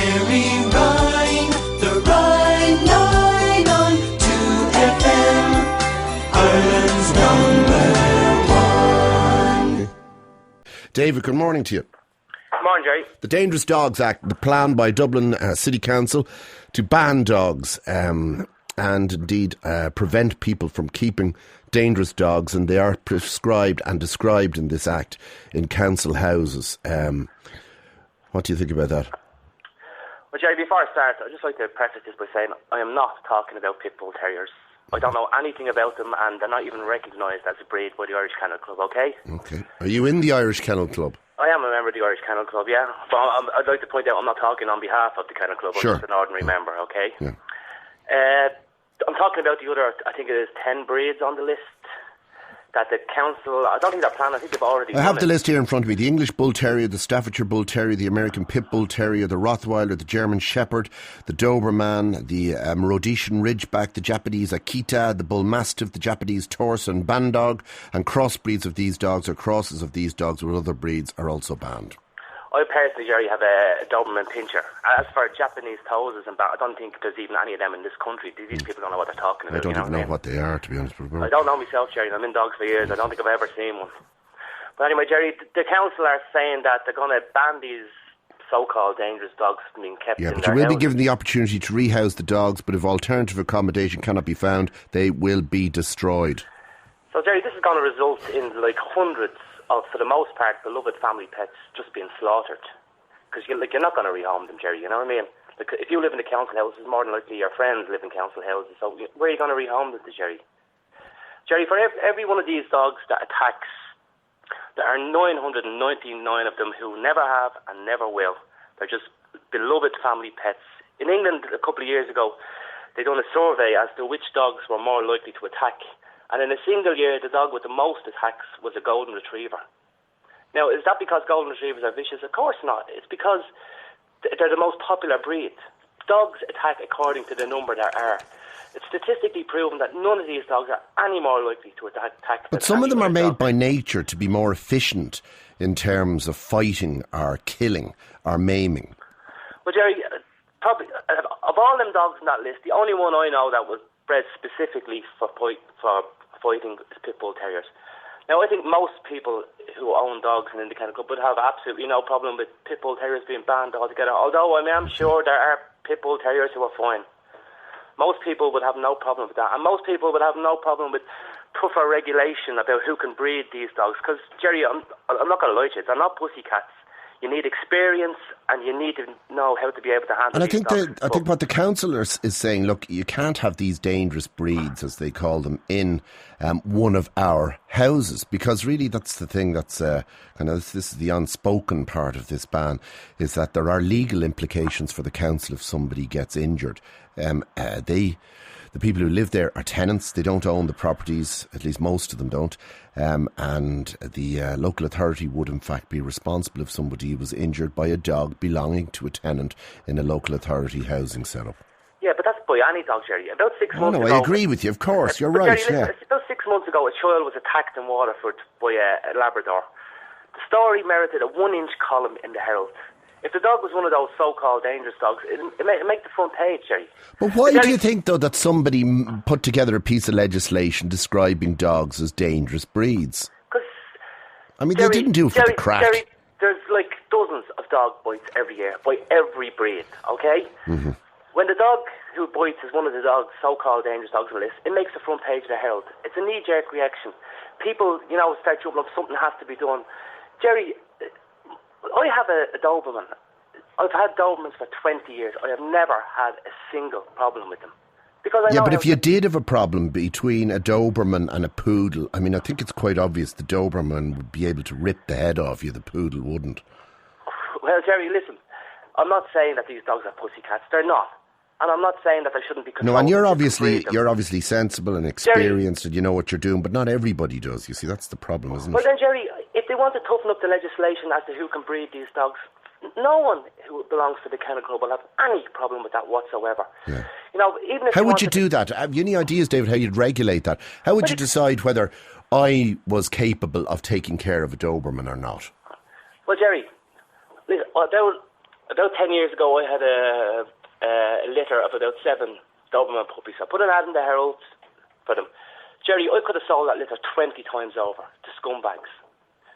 Gerry Ryan, the Ryan Line on 2FM, Ireland's number one. David, good morning to you. Good morning, Gerry. The Dangerous Dogs Act, the plan by Dublin City Council to ban dogs and indeed prevent people from keeping dangerous dogs, and they are prescribed and described in this act in council houses. What do you think about that? Well, Gerry, before I start, I'd just like to preface this by saying I am not talking about pit bull terriers. I don't know anything about them, and they're not even recognised as a breed by the Irish Kennel Club, okay? Okay. Are you in the Irish Kennel Club? I am a member of the Irish Kennel Club, yeah. But I'd like to point out I'm not talking on behalf of the Kennel Club. Sure. I'm just an ordinary member, okay? Yeah. I'm talking about the other, I think it is 10 breeds on the list that the council, I don't think they're planning, I think they've already I have the list here in front of me. The English Bull Terrier, the Staffordshire Bull Terrier, the American Pit Bull Terrier, the Rottweiler, the German Shepherd, the Doberman, the Rhodesian Ridgeback, the Japanese Akita, the Bull Mastiff, the Japanese Torse and Bandog, and crossbreeds of these dogs or crosses of these dogs with other breeds are also banned. I personally, Gerry, have a Doberman Pinscher. As for Japanese Toses and I don't think there's even any of them in this country. These people don't know what they're talking about. I don't even know what they are, to be honest with you. I don't know myself, Gerry. I'm in dogs for years. I don't think I've ever seen one. But anyway, Gerry, the council are saying that they're going to ban these so-called dangerous dogs from being kept in their houses. Yeah, but you will be given the opportunity to rehouse the dogs, but if alternative accommodation cannot be found, they will be destroyed. So, Gerry, this is going to result in hundreds of, for the most part, beloved family pets just being slaughtered. Because you're not going to rehome them, Gerry, you know what I mean? If you live in the council houses, more than likely your friends live in council houses, so where are you going to rehome them to, Gerry? Gerry, for every one of these dogs that attacks, there are 999 of them who never have and never will. They're just beloved family pets. In England, a couple of years ago, they done a survey as to which dogs were more likely to attack. And in a single year, the dog with the most attacks was a golden retriever. Now, is that because golden retrievers are vicious? Of course not. It's because they're the most popular breed. Dogs attack according to the number there are. It's statistically proven that none of these dogs are any more likely to attack. But some of them are made by nature to be more efficient in terms of fighting or killing or maiming. Well, Gerry, probably of all them dogs on that list, the only one I know that was bred specifically for fighting is pit bull terriers. Now, I think most people who own dogs and in the kennel club would have absolutely no problem with pit bull terriers being banned altogether, although I am sure there are pit bull terriers who are fine. Most people would have no problem with that, and most people would have no problem with tougher regulation about who can breed these dogs, because, Gerry, I'm not going to lie to you, they're not pussycats. You need experience and you need to know how to be able to handle these dogs. I think what the council is saying, look, you can't have these dangerous breeds, as they call them, in one of our houses, because really that's the thing that's this is the unspoken part of this ban, is that there are legal implications for the council if somebody gets injured. The people who live there are tenants. They don't own the properties, at least most of them don't. And the local authority would in fact be responsible if somebody was injured by a dog belonging to a tenant in a local authority housing setup. Yeah, but that's by any dog, Gerry. About 6 months ago... I agree with you, of course, you're right. Gerry, listen, about 6 months ago, a child was attacked in Waterford by a Labrador. The story merited a 1-inch column in the Herald. If the dog was one of those so-called dangerous dogs, it'd make the front page, Gerry. But why do you think, though, that somebody put together a piece of legislation describing dogs as dangerous breeds? Because... I mean, Gerry, they didn't do it for the crack. Gerry, there's dozens of dog bites every year, by every breed, okay? Mm-hmm. When the dog who bites is one of the dogs, so-called dangerous dogs on the list, it makes the front page of the Herald. It's a knee-jerk reaction. People, start jumping up, something has to be done. Gerry... I have a Doberman. I've had Dobermans for 20 years. I have never had a single problem with them. But if you did have a problem between a Doberman and a poodle, I mean, I think it's quite obvious the Doberman would be able to rip the head off you, the poodle wouldn't. Well, Gerry, listen, I'm not saying that these dogs are pussycats. They're not. And I'm not saying that they shouldn't be controlled. No, and you're obviously sensible and experienced, Gerry, and you know what you're doing, but not everybody does. You see, that's the problem, isn't it? Well, then, Gerry, if they want to toughen up the legislation as to who can breed these dogs, no one who belongs to the kennel club will have any problem with that whatsoever. Yeah. Even if how would you do that? Have you any ideas, David, how you'd regulate that? How would you decide whether I was capable of taking care of a Doberman or not? Well, Gerry, listen, about 10 years ago, I had a litter of about 7 Doberman puppies. I put an ad in the Herald for them. Gerry, I could have sold that litter 20 times over to scumbags.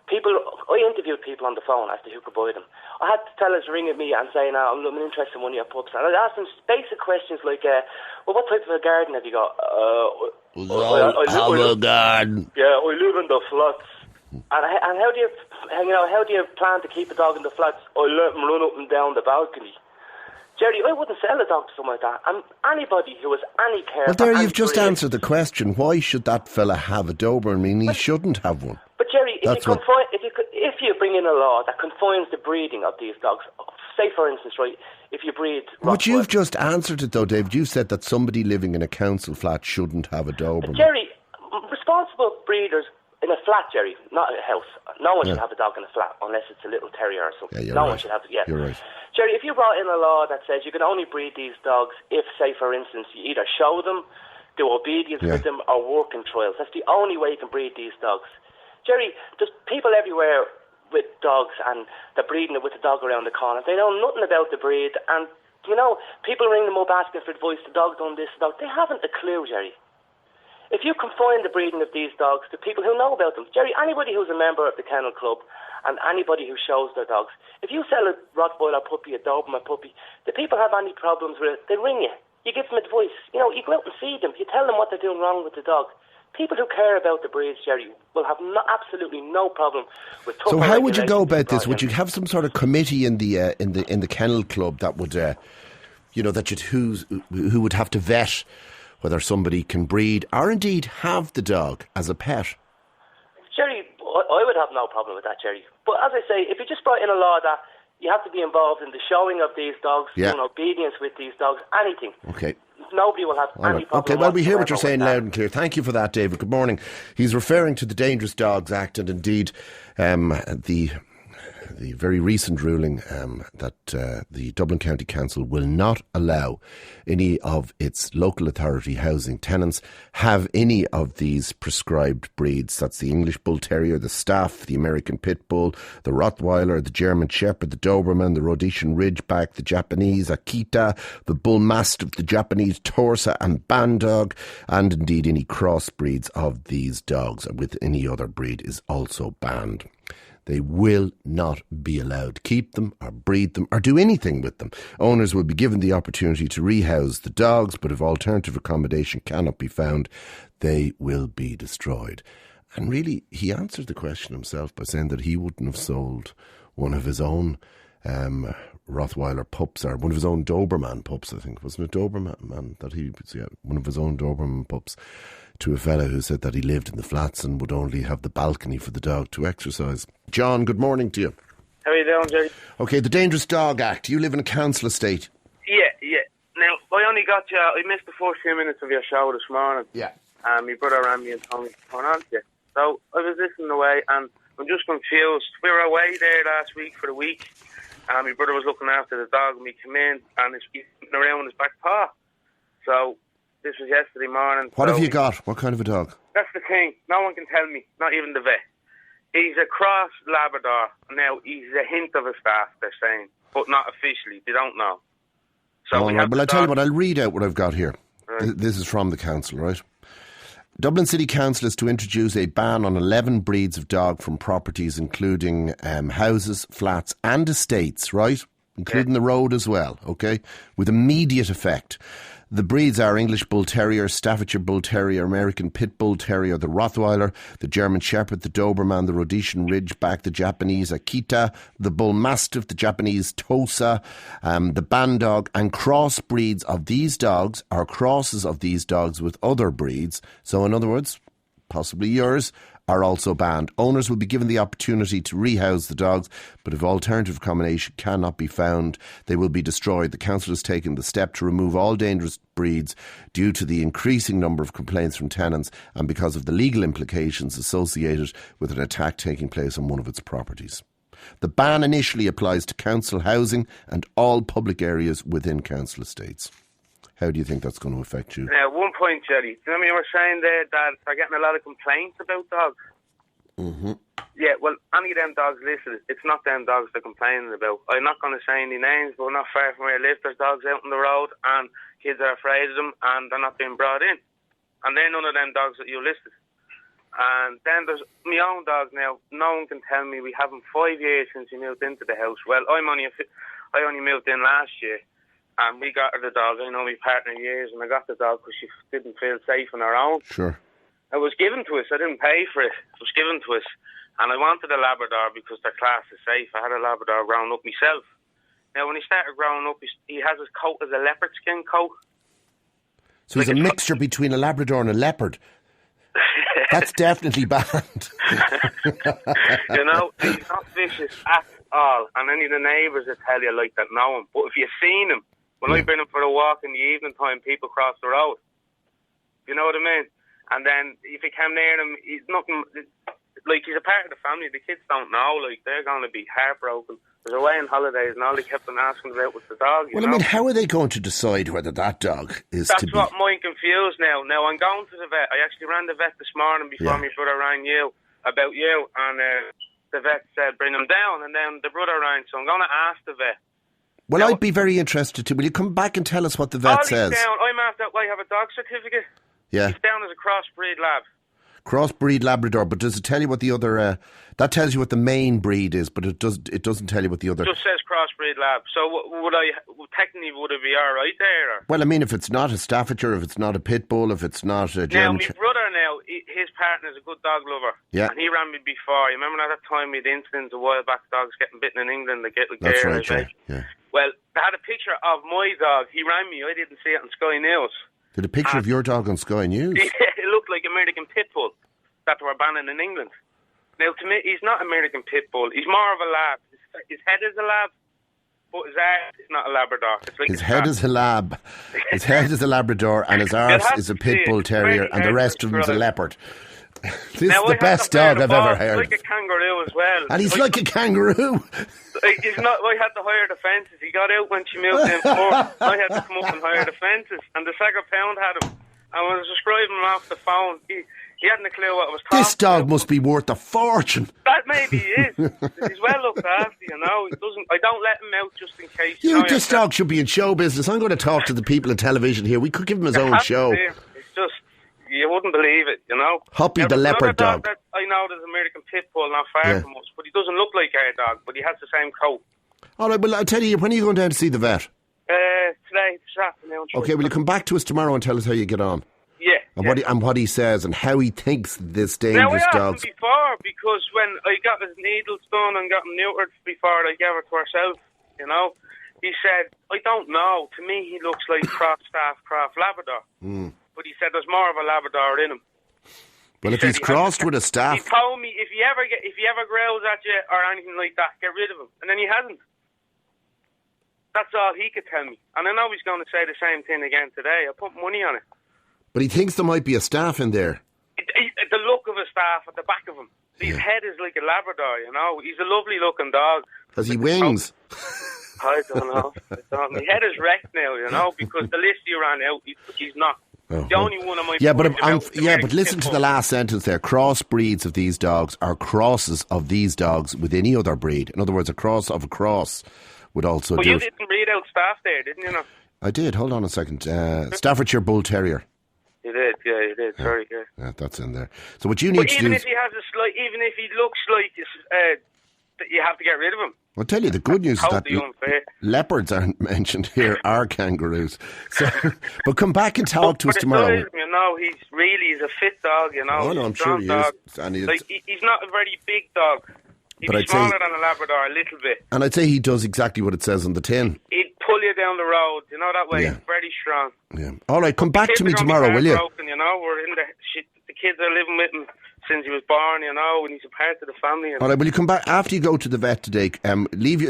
I interviewed people on the phone as to who could buy them. I had fellas ringing me and saying, I'm interested in one of your pups. And I'd ask them basic questions like, well, what type of a garden have you got? I have a garden. Yeah, I live in the flats. And how do you plan to keep a dog in the flats? I let him run up and down the balcony. Gerry, I wouldn't sell a dog to someone like that. And anybody who has any care... Well, there you've just answered the question. Why should that fella have a Doberman? I mean, he shouldn't have one. But Gerry, if you bring in a law that confines the breeding of these dogs, say for instance, right, if you breed... But you've just answered it though, David. You said that somebody living in a council flat shouldn't have a Doberman. Gerry, responsible breeders in a flat, Gerry, not a house. No one should have a dog in a flat unless it's a little terrier or something. Yeah, no right. one should have it. Yeah. You're right. Gerry, if you brought in a law that says you can only breed these dogs if, say for instance, you either show them, do obedience with them, or work in trials. That's the only way you can breed these dogs. Gerry, there's people everywhere with dogs and they're breeding it with the dog around the corner. They know nothing about the breed, and, people ring them up asking for advice. The dog done this, the dog. They haven't a clue, Gerry. If you confine the breeding of these dogs to people who know about them, Gerry, anybody who's a member of the Kennel Club and anybody who shows their dogs, if you sell a Rottweiler puppy, a Doberman puppy, the people have any problems with it, they ring you. You give them advice. You go out and feed them. You tell them what they're doing wrong with the dog. People who care about the breeds, Gerry, will have absolutely no problem with. So how would you go about this? Would you have some sort of committee in the Kennel Club that would, who would have to vet whether somebody can breed or indeed have the dog as a pet? Gerry, I would have no problem with that, Gerry. But as I say, if you just brought in a law that you have to be involved in the showing of these dogs, doing obedience with these dogs, anything. Okay. Nobody will have any problem. Okay, well, we hear what you're saying loud and clear. Thank you for that, David. Good morning. He's referring to the Dangerous Dogs Act and indeed the very recent ruling that the Dublin County Council will not allow any of its local authority housing tenants have any of these prescribed breeds. That's the English Bull Terrier, the Staff, the American Pit Bull, the Rottweiler, the German Shepherd, the Doberman, the Rhodesian Ridgeback, the Japanese Akita, the Bull Mastiff, the Japanese Torsa and Bandog, and indeed any crossbreeds of these dogs with any other breed is also banned. They will not be allowed to keep them or breed them or do anything with them. Owners will be given the opportunity to rehouse the dogs, but if alternative accommodation cannot be found, they will be destroyed. And really, he answered the question himself by saying that he wouldn't have sold one of his own Rottweiler pups, or one of his own Doberman pups, I think. Wasn't it Doberman that he, one of his own Doberman pups, to a fella who said that he lived in the flats and would only have the balcony for the dog to exercise. John, good morning to you. How are you doing, Gerry? Okay, the Dangerous Dog Act. You live in a council estate. Yeah. Now, I only got you, I missed the first few minutes of your show this morning. Yeah. And my brother ran me and told me to turn on to you. So I was listening away and I'm just confused. We were away there last week for a week and my brother was looking after the dog and we came in and he's sitting around with his back paw. So this was yesterday morning. What have you got? What kind of a dog? That's the thing. No one can tell me, not even the vet. He's a cross Labrador. Now, he's a hint of a staff, they're saying, but not officially. They don't know. So well, I'll tell you what, I'll read out what I've got here. Right. This is from the council, right? Dublin City Council is to introduce a ban on 11 breeds of dog from properties including houses, flats and estates, right? Including the road as well, okay? With immediate effect. The breeds are English Bull Terrier, Staffordshire Bull Terrier, American Pit Bull Terrier, the Rottweiler, the German Shepherd, the Doberman, the Rhodesian Ridgeback, the Japanese Akita, the Bull Mastiff, the Japanese Tosa, the Bandog, and crossbreeds of these dogs are crosses of these dogs with other breeds. So in other words, possibly yours, are also banned. Owners will be given the opportunity to rehouse the dogs, but if alternative accommodation cannot be found, they will be destroyed. The council has taken the step to remove all dangerous breeds due to the increasing number of complaints from tenants and because of the legal implications associated with an attack taking place on one of its properties. The ban initially applies to council housing and all public areas within council estates. How do you think that's going to affect you? Now, one point, Gerry. You know, you were saying there that they're getting a lot of complaints about dogs. Mm-hmm. Yeah, well, any of them dogs listed, it's not them dogs they're complaining about. I'm not going to say any names, but not far from where I live, there's dogs out on the road, and kids are afraid of them, and they're not being brought in. And they're none of them dogs that you listed. And then there's my own dogs now. No one can tell me we haven't 5 years since we moved into the house. Well, I only moved in last year, and we got her the dog. I know my partner years, and I got the dog because she didn't feel safe on her own. Sure. It was given to us. I didn't pay for it. It was given to us. And I wanted a Labrador because their class is safe. I had a Labrador growing up myself. Now, when he started growing up, he has his coat as a leopard skin coat. So he's a mixture between a Labrador and a leopard. That's definitely banned. You know, he's not vicious at all. And any of the neighbours will tell you like that know him. But if you've seen him, when I bring him for a walk in the evening time, people cross the road. You know what I mean? And then if he came near him, he's nothing... Like, he's a part of the family. The kids don't know. Like, they're going to be heartbroken. They're away on holidays and all they kept on asking about was the dog, Well, I mean, how are they going to decide whether that dog is That's to be... what I'm confused now. Now, I'm going to the vet. I actually ran the vet this morning before my brother rang you about you. And the vet said, bring him down. And then the brother rang. So I'm going to ask the vet. Well, now, I'd be very interested to... Will you come back and tell us what the vet says? Down. I'm after... I have a dog certificate. Yeah. He's down as a crossbreed lab. Crossbreed Labrador, but does it tell you what the other... that tells you what the main breed is, but it doesn't tell you what the other... It just says crossbreed lab. So technically would it be all right there? Or? Well, I mean, if it's not a Staffordshire, if it's not a Pit Bull, if it's not a German... Now, my brother his partner's a good dog lover. Yeah. And he ran me before. You remember at that time we had incidents of wild back dogs getting bitten in England? They get like That's Gerry, right, yeah. Well, they had a picture of my dog. He ran me. I didn't see it on Sky News. Did a picture of your dog on Sky News? It looked like American Pit Bull that they were banning in England. Now, to me, he's not American Pit Bull. He's more of a lab. His head is a lab, but his arse is not a Labrador. It's like his head is a lab. His head is a Labrador, and his arse is a Pit Bull Terrier, and the rest of him's a leopard. This is the best dog I've ever heard. He's like a kangaroo as well. And he's like a kangaroo. He's not. I had to hire the fences. He got out when she moved in first. I had to come up and hire the fences. And the second pound had him. And when I was describing him off the phone, he hadn't a clue what I was talking This dog about. must be worth a fortune. That maybe he is. He's well looked after, you know. I don't let him out just in case. This dog should be in show business. I'm going to talk to the people in television here. We could give him his own show. It's just... You wouldn't believe it, you know. Hoppy the leopard dog. I know there's American Pit Bull not far from us, but he doesn't look like our dog, but he has the same coat. All right, well, I'll tell you, when are you going down to see the vet? Today, this afternoon. Okay, will you come back to us tomorrow and tell us how you get on? Yeah. And what he says and how he thinks this dangerous dog. Now, I asked him before, because when I got his needles done and got him neutered before I gave her to herself, you know, he said, I don't know. To me, he looks like Croft Labrador. But he said there's more of a Labrador in him. Well, if he's crossed with a staff... He told me if he ever growls at you or anything like that, get rid of him. And then he hasn't. That's all he could tell me. And I know he's going to say the same thing again today. I put money on it. But he thinks there might be a staff in there. The look of a staff at the back of him. His head is like a Labrador, you know. He's a lovely looking dog. Has he wings? I don't know. My head is wrecked now, you know, because the list you ran out, he's not. The only one of my... but listen to the last sentence there. Crossbreeds of these dogs are crosses of these dogs with any other breed. In other words, a cross of a cross would also do... But you didn't read out staff there, didn't you? I did. Hold on a second. Staffordshire Bull Terrier. You did, yeah, you did. Sorry, yeah. Yeah, that's in there. So what you need to do... Even if he has a slight... Even if he looks like... you have to get rid of him. I'll tell you, the good news is that leopards aren't mentioned here, are kangaroos. So, but come back and talk to us tomorrow. You know, he's a fit dog, you know. Oh, no, I'm sure he is. And he's not a very big dog. He'd be smaller than a Labrador a little bit. And I'd say he does exactly what it says on the tin. He'd pull you down the road, you know, that way. Yeah. He's very strong. Yeah. All right, come back to me tomorrow, will you? Broken, you know, we're in the kids are living with him since he was born, you know, and he's a part of the family. All right, will you come back after you go to the vet today?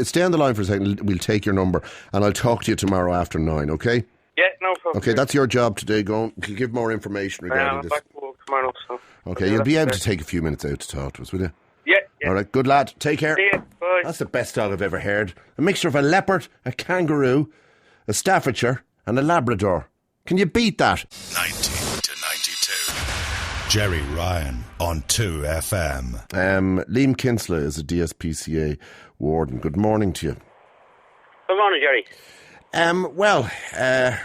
Stay on the line for a second. We'll take your number, and I'll talk to you tomorrow after 9. Okay? Yeah, no problem. Okay, that's your job today. Go and give more information regarding this. Back to work tomorrow, so okay, you'll be able to take a few minutes out to talk to us, will you? Yeah. All right, good lad. Take care. See you. Bye. That's the best dog I've ever heard. A mixture of a leopard, a kangaroo, a Staffordshire, and a Labrador. Can you beat that? 19 to 92. Gerry Ryan on 2FM. Liam Kinsler is a DSPCA warden. Good morning to you. Good morning, Gerry.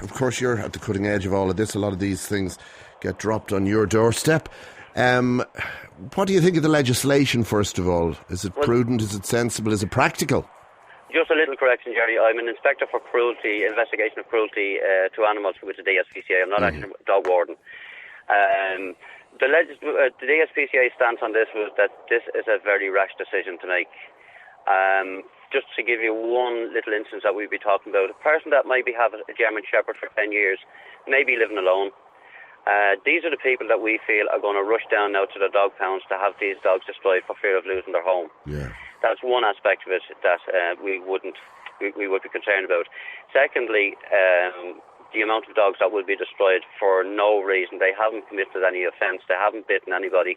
Of course, you're at the cutting edge of all of this. A lot of these things get dropped on your doorstep. What do you think of the legislation, first of all? Is it prudent? Is it sensible? Is it practical? Just a little correction, Gerry. I'm an inspector for cruelty, investigation of cruelty to animals with the DSPCA. I'm not actually a dog warden. The DSPCA stance on this was that this is a very rash decision to make. Just to give you one little instance that we'd be talking about, a person that maybe have a German Shepherd for 10 years, maybe living alone. These are the people that we feel are going to rush down now to the dog pounds to have these dogs destroyed for fear of losing their home. Yeah. That's one aspect of it that we would be concerned about. Secondly, the amount of dogs that will be destroyed for no reason. They haven't committed any offence. They haven't bitten anybody.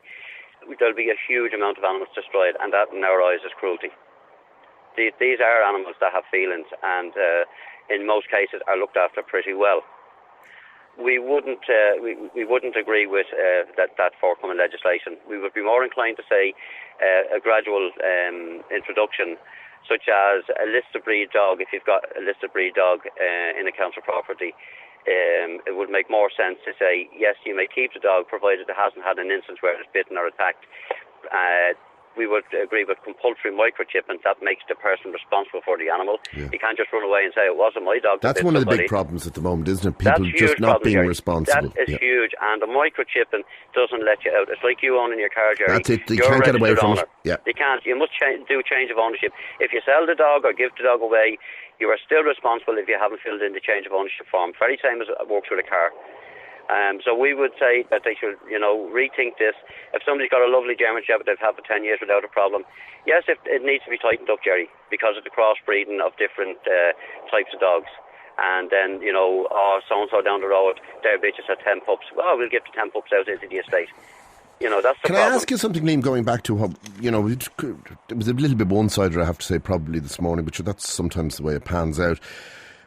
There'll be a huge amount of animals destroyed, and that in our eyes is cruelty. These are animals that have feelings and in most cases are looked after pretty well. We wouldn't agree with that forthcoming legislation. We would be more inclined to say a gradual introduction, such as a listed breed dog. If you've got a listed breed dog in a council property, it would make more sense to say, yes, you may keep the dog provided it hasn't had an instance where it's bitten or attacked. We would agree with compulsory microchipping. That makes the person responsible for the animal. Yeah. You can't just run away and say, it wasn't my dog. That's one of the big problems at the moment, isn't it? People just not being responsible. That is huge, and the microchipping doesn't let you out. It's like you owning your car, Gerry. That's it. You can't get away from it. Yeah. You can't. You must do change of ownership. If you sell the dog or give the dog away, you are still responsible if you haven't filled in the change of ownership form. Very same as it works with a car. So we would say that they should, rethink this. If somebody's got a lovely German Shepherd they've had for 10 years without a problem, yes, if it needs to be tightened up, Gerry, because of the crossbreeding of different types of dogs. And then, so-and-so down the road, their bitches had 10 pups. Well, we'll give the 10 pups out into the estate. That's the problem. Can I ask you something, Liam, going back to how, it was a little bit one-sided, I have to say, probably this morning, but that's sometimes the way it pans out.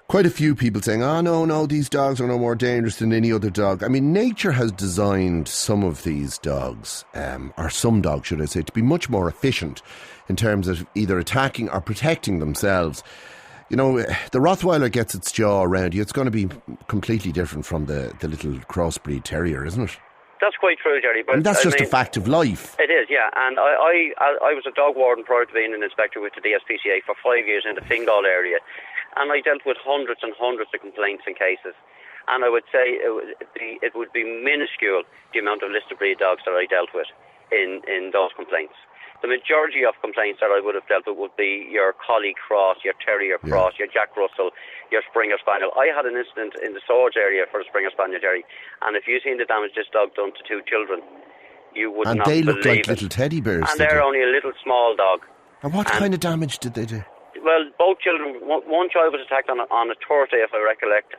Quite a few people saying, no, these dogs are no more dangerous than any other dog. I mean, nature has designed some of these dogs, or some dogs, should I say, to be much more efficient in terms of either attacking or protecting themselves. The Rottweiler gets its jaw around you. It's going to be completely different from the little crossbreed terrier, isn't it? That's quite true, Gerry. But and that's just a fact of life. It is, yeah. And I was a dog warden prior to being an inspector with the DSPCA for 5 years in the Fingal area. And I dealt with hundreds and hundreds of complaints and cases. And I would say it would be minuscule, the amount of listed breed dogs that I dealt with in those complaints. The majority of complaints that I would have dealt with would be your Collie Cross, your Terrier Cross, your Jack Russell, your Springer Spaniel. I had an incident in the Swords area for a Springer Spaniel, Gerry, and if you've seen the damage this dog done to 2 children, you would not believe it. And they look like little teddy bears. And they're only a little small dog. And what kind of damage did they do? Well, both children, one child was attacked on a Thursday, if I recollect,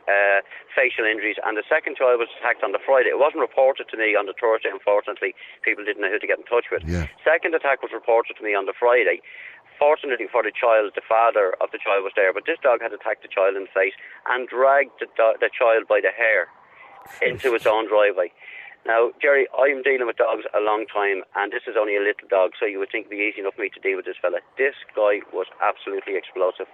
facial injuries, and the second child was attacked on the Friday. It wasn't reported to me on the Thursday, unfortunately. People didn't know who to get in touch with. Yeah. Second attack was reported to me on the Friday. Fortunately for the child, the father of the child was there, but this dog had attacked the child in the face and dragged the child by the hair into its own driveway. Now, Gerry, I'm dealing with dogs a long time, and this is only a little dog, so you would think it would be easy enough for me to deal with this fella. This guy was absolutely explosive,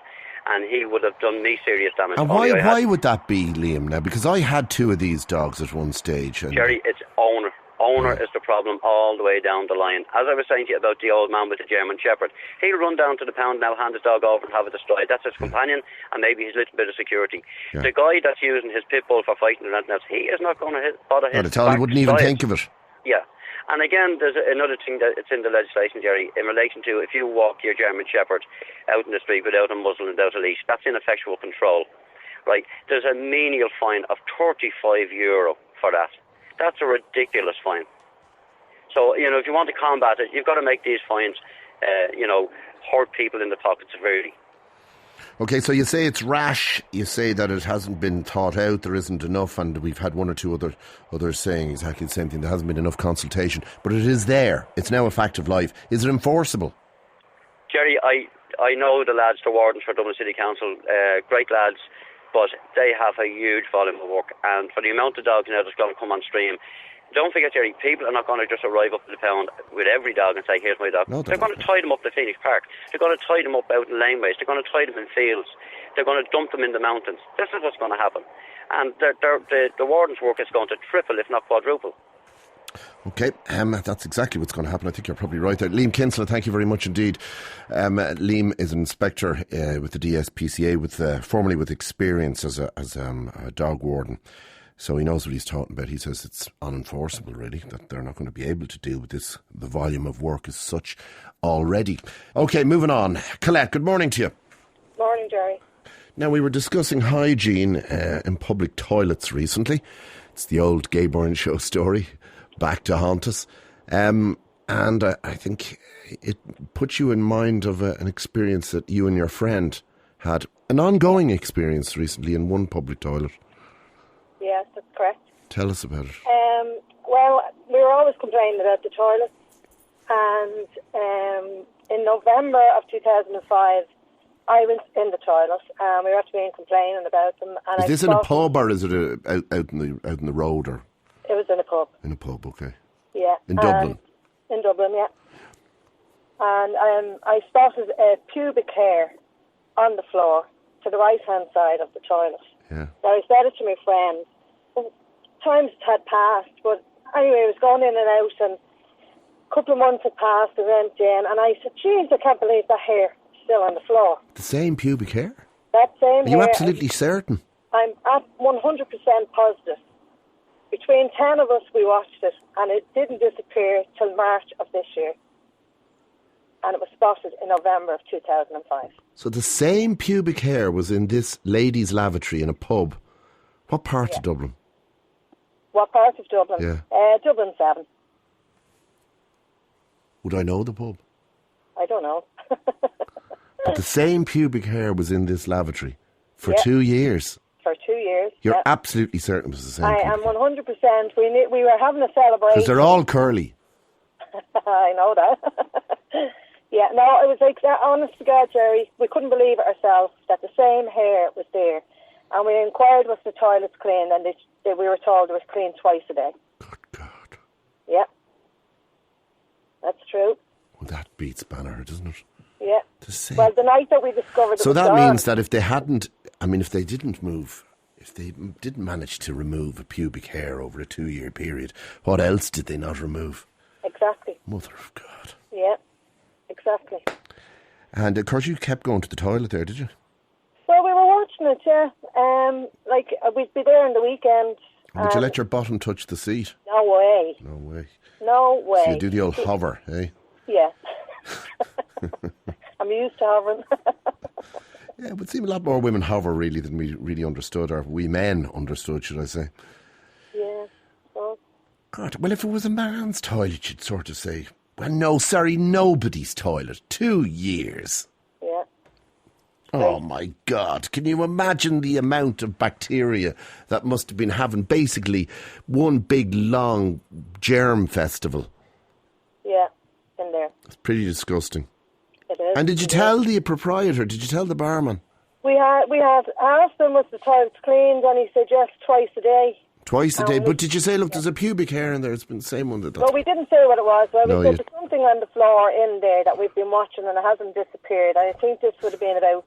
and he would have done me serious damage. And why would that be, Liam, now? Because I had 2 of these dogs at one stage. And Gerry, it's owner. Owner is the problem all the way down the line. As I was saying to you about the old man with the German Shepherd, he'll run down to the pound now, hand his dog over and have it destroyed. That's his companion and maybe his little bit of security. Yeah. The guy that's using his pit bull for fighting and anything else, he is not going to bother his back. He wouldn't even think of it. Yeah. And again, there's another thing that's in the legislation, Gerry, in relation to if you walk your German Shepherd out in the street without a muzzle and without a leash, that's ineffectual control. Right? There's a menial fine of €35 for that. That's a ridiculous fine. So, if you want to combat it, you've got to make these fines, hurt people in the pocket severely. Okay, so you say it's rash, you say that it hasn't been thought out, there isn't enough, and we've had 1 or 2 others saying exactly the same thing, there hasn't been enough consultation, but it is there, it's now a fact of life. Is it enforceable? Gerry, I know the lads, the wardens for Dublin City Council, great lads, but they have a huge volume of work, and for the amount of dogs now that's going to come on stream, Don't forget, Gerry, people are not going to just arrive up to the pound with every dog and say, here's my dog. No, they're going to tie them up to Phoenix Park. They're going to tie them up out in laneways. They're going to tie them in fields. They're going to dump them in the mountains. This is what's going to happen. And the warden's work is going to triple, if not quadruple. Okay, that's exactly what's going to happen. I think you're probably right there. Liam Kinsella, thank you very much indeed. Liam is an inspector with the DSPCA, formerly with experience as a dog warden. So he knows what he's talking about. He says it's unenforceable, really, that they're not going to be able to deal with this. The volume of work is such already. Okay, moving on. Colette, good morning to you. Morning, Gerry. Now, we were discussing hygiene in public toilets recently. It's the old Gay Byrne Show story, back to haunt us. And I think it puts you in mind of an experience that you and your friend had, an ongoing experience recently in one public toilet. Yes, that's correct. Tell us about it. Well, we were always complaining about the toilets, and in November of 2005, I was in the toilet, and we were actually complaining about them. And Is this in a pub or is it out in the road? Or? It was in a pub. In a pub, okay. Yeah. In Dublin? In Dublin, yeah. And I spotted a pubic hair on the floor to the right-hand side of the toilet. Yeah. Now, I said it to my friend. Times had passed, but anyway, I was going in and out, and a couple of months had passed, I went in, and I said, geez, I can't believe that hair is still on the floor. The same pubic hair? That same Are you hair. absolutely certain? I'm at 100% positive. Between 10 of us, we watched it, and it didn't disappear till March of this year. And it was spotted in November of 2005. So the same pubic hair was in this ladies' lavatory in a pub. What part of Dublin? What part of Dublin? Yeah. Dublin 7. Would I know the pub? I don't know. But the same pubic hair was in this lavatory for 2 years. For 2 years. You're absolutely certain it was the same. I am 100%. We were having a celebration. Because they're all curly. I know that. Yeah, no, it was like that, honest to God, Gerry, we couldn't believe it ourselves that the same hair was there. And we inquired was the toilets clean, and we were told it was cleaned twice a day. Good God. Yeah. That's true. Well, that beats Banner, doesn't it? Yeah. The same. Well, the night that we discovered it So was that gone. means that if they hadn't, if they didn't move, if they didn't manage to remove a pubic hair over a 2-year period, what else did they not remove? Exactly. Mother of God. Yeah. Exactly. And of course you kept going to the toilet there, did you? Well, we were watching it, yeah. We'd be there on the weekend. And would you let your bottom touch the seat? No way. No way. No way. So you do the old hover, eh? Yeah. I'm used to hovering. Yeah, it would seem a lot more women hover really than we really understood, or we men understood, should I say. Yeah. Well, God, well, if it was a man's toilet, you'd sort of say, well, no, sorry, nobody's toilet. 2 years. yeah. Oh, my God. Can you imagine the amount of bacteria that must have been having basically one big, long germ festival? Yeah. In there. It's pretty disgusting. It is. And did you tell the proprietor? Did you tell the barman? We had asked him was the toilets cleaned, and he said yes, twice a day. Twice a day. But did you say, look, there's a pubic hair in there? It's been the same one that... Well, we didn't say what it was. Well, No, we said you- there's something on the floor in there that we've been watching, and it hasn't disappeared. I think this would have been about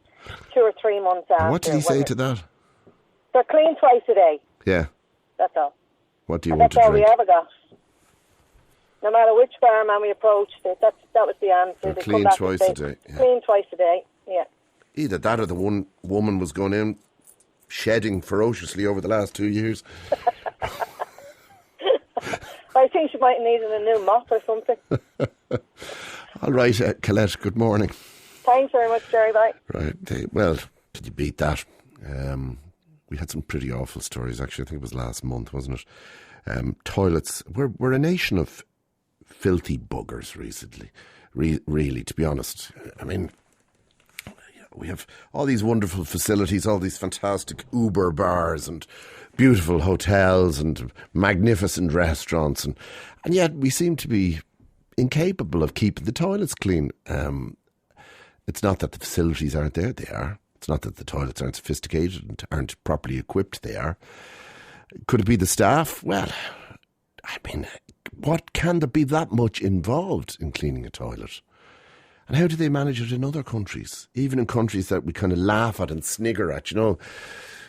2 or 3 months after. And what did he say to that? They're cleaned twice a day. Yeah. That's all. What do you And want that's to all drink? we ever got. No matter which barman we approached, that was the answer. They're They come cleaned back twice and a day, yeah. Cleaned twice a day, yeah. Either that or the one woman was going in shedding ferociously over the last 2 years. I think she might have needed a new mop or something. All right, Colette, good morning. Thanks very much, Gerry. Bye. Right, well, did you beat that? We had some pretty awful stories, actually. I think it was last month, wasn't it? Toilets. We're a nation of filthy buggers recently, really, to be honest. I mean, we have all these wonderful facilities, all these fantastic Uber bars and beautiful hotels and magnificent restaurants, and yet we seem to be incapable of keeping the toilets clean. It's not that the facilities aren't there, they are. It's not that the toilets aren't sophisticated and aren't properly equipped, they are. Could it be the staff? Well, I mean, what can there be that much involved in cleaning a toilet? And how do they manage it in other countries? Even in countries that we kind of laugh at and snigger at, you know.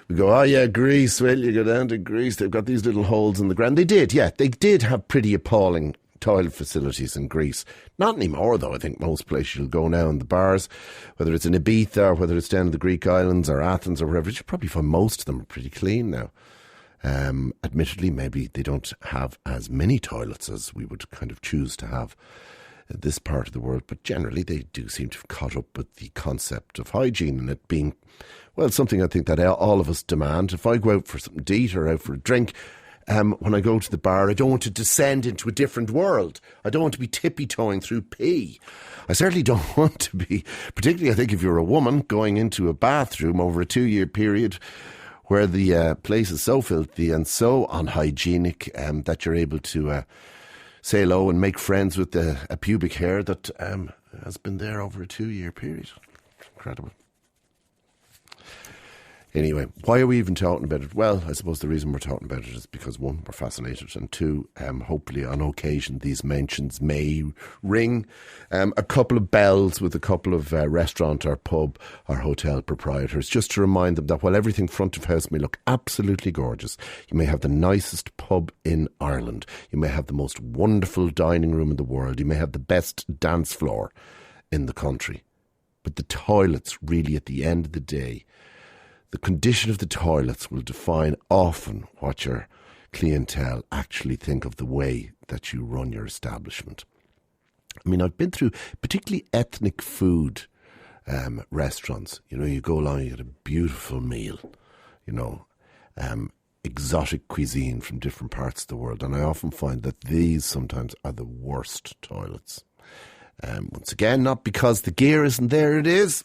We go, oh yeah, Greece, well, you go down to Greece, they've got these little holes in the ground. They did have pretty appalling toilet facilities in Greece. Not anymore, though. I think most places you'll go now in the bars, whether it's in Ibiza or whether it's down in the Greek islands or Athens or wherever, you'll probably find most of them are pretty clean now. Admittedly, maybe they don't have as many toilets as we would kind of choose to have in this part of the world, but generally they do seem to have caught up with the concept of hygiene and it being, well, something I think that all of us demand. If I go out for something to eat or out for a drink, when I go to the bar, I don't want to descend into a different world. I don't want to be tippy-toeing through pee. I certainly don't want to be, particularly I think if you're a woman going into a bathroom over a 2-year period where the place is so filthy and so unhygienic that you're able to say hello and make friends with a pubic hair that has been there over a 2-year period. Incredible. Anyway, why are we even talking about it? Well, I suppose the reason we're talking about it is because, one, we're fascinated, and two, hopefully on occasion these mentions may ring a couple of bells with a couple of restaurant or pub or hotel proprietors, just to remind them that while everything front of house may look absolutely gorgeous, you may have the nicest pub in Ireland, you may have the most wonderful dining room in the world, you may have the best dance floor in the country, but the toilets really at the end of the day, the condition of the toilets will define often what your clientele actually think of the way that you run your establishment. I mean, I've been through particularly ethnic food restaurants. You know, you go along, you get a beautiful meal, you know, exotic cuisine from different parts of the world. And I often find that these sometimes are the worst toilets. Once again, not because the gear isn't there, it is.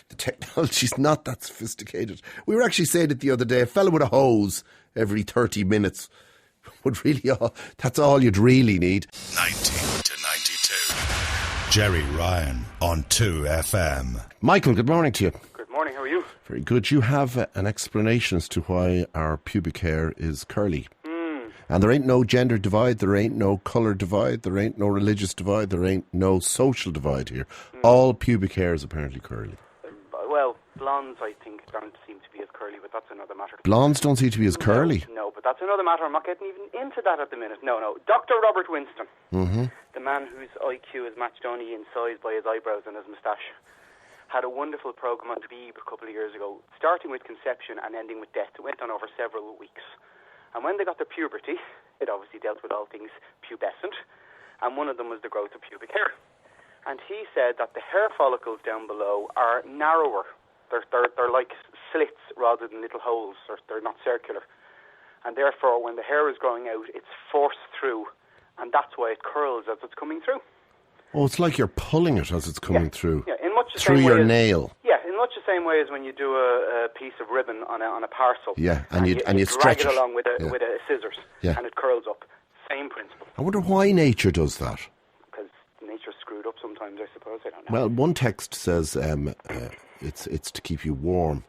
The technology's not that sophisticated. We were actually saying it the other day, a fellow with a hose every 30 minutes would really, that's all you'd really need. 19 to 92. Gerry Ryan on 2FM. Michael, good morning to you. Good morning, how are you? Very good. You have an explanation as to why our pubic hair is curly. And there ain't no gender divide, there ain't no colour divide, there ain't no religious divide, there ain't no social divide here. All pubic hair is apparently curly. Well, blondes, I think, don't seem to be as curly, but that's another matter. Blondes don't seem to be as curly? No, but that's another matter. I'm not getting even into that at the minute. No. Dr. Robert Winston, the man whose IQ is matched only in size by his eyebrows and his moustache, had a wonderful programme on TV a couple of years ago, starting with conception and ending with death. It went on over several weeks. And when they got to puberty, it obviously dealt with all things pubescent, and one of them was the growth of pubic hair. And he said that the hair follicles down below are narrower. They're like slits rather than little holes, or they're not circular. And therefore, when the hair is growing out, it's forced through, and that's why it curls as it's coming through. Oh, it's like you're pulling it as it's coming through. Yeah, in much the through same your way nail. Yeah, in much the same way as when you do a piece of ribbon on a parcel. Yeah, and you drag stretch it along with a scissors, and it curls up. Same principle. I wonder why nature does that. Because nature's screwed up sometimes, I suppose. I don't know. Well, one text says it's to keep you warm.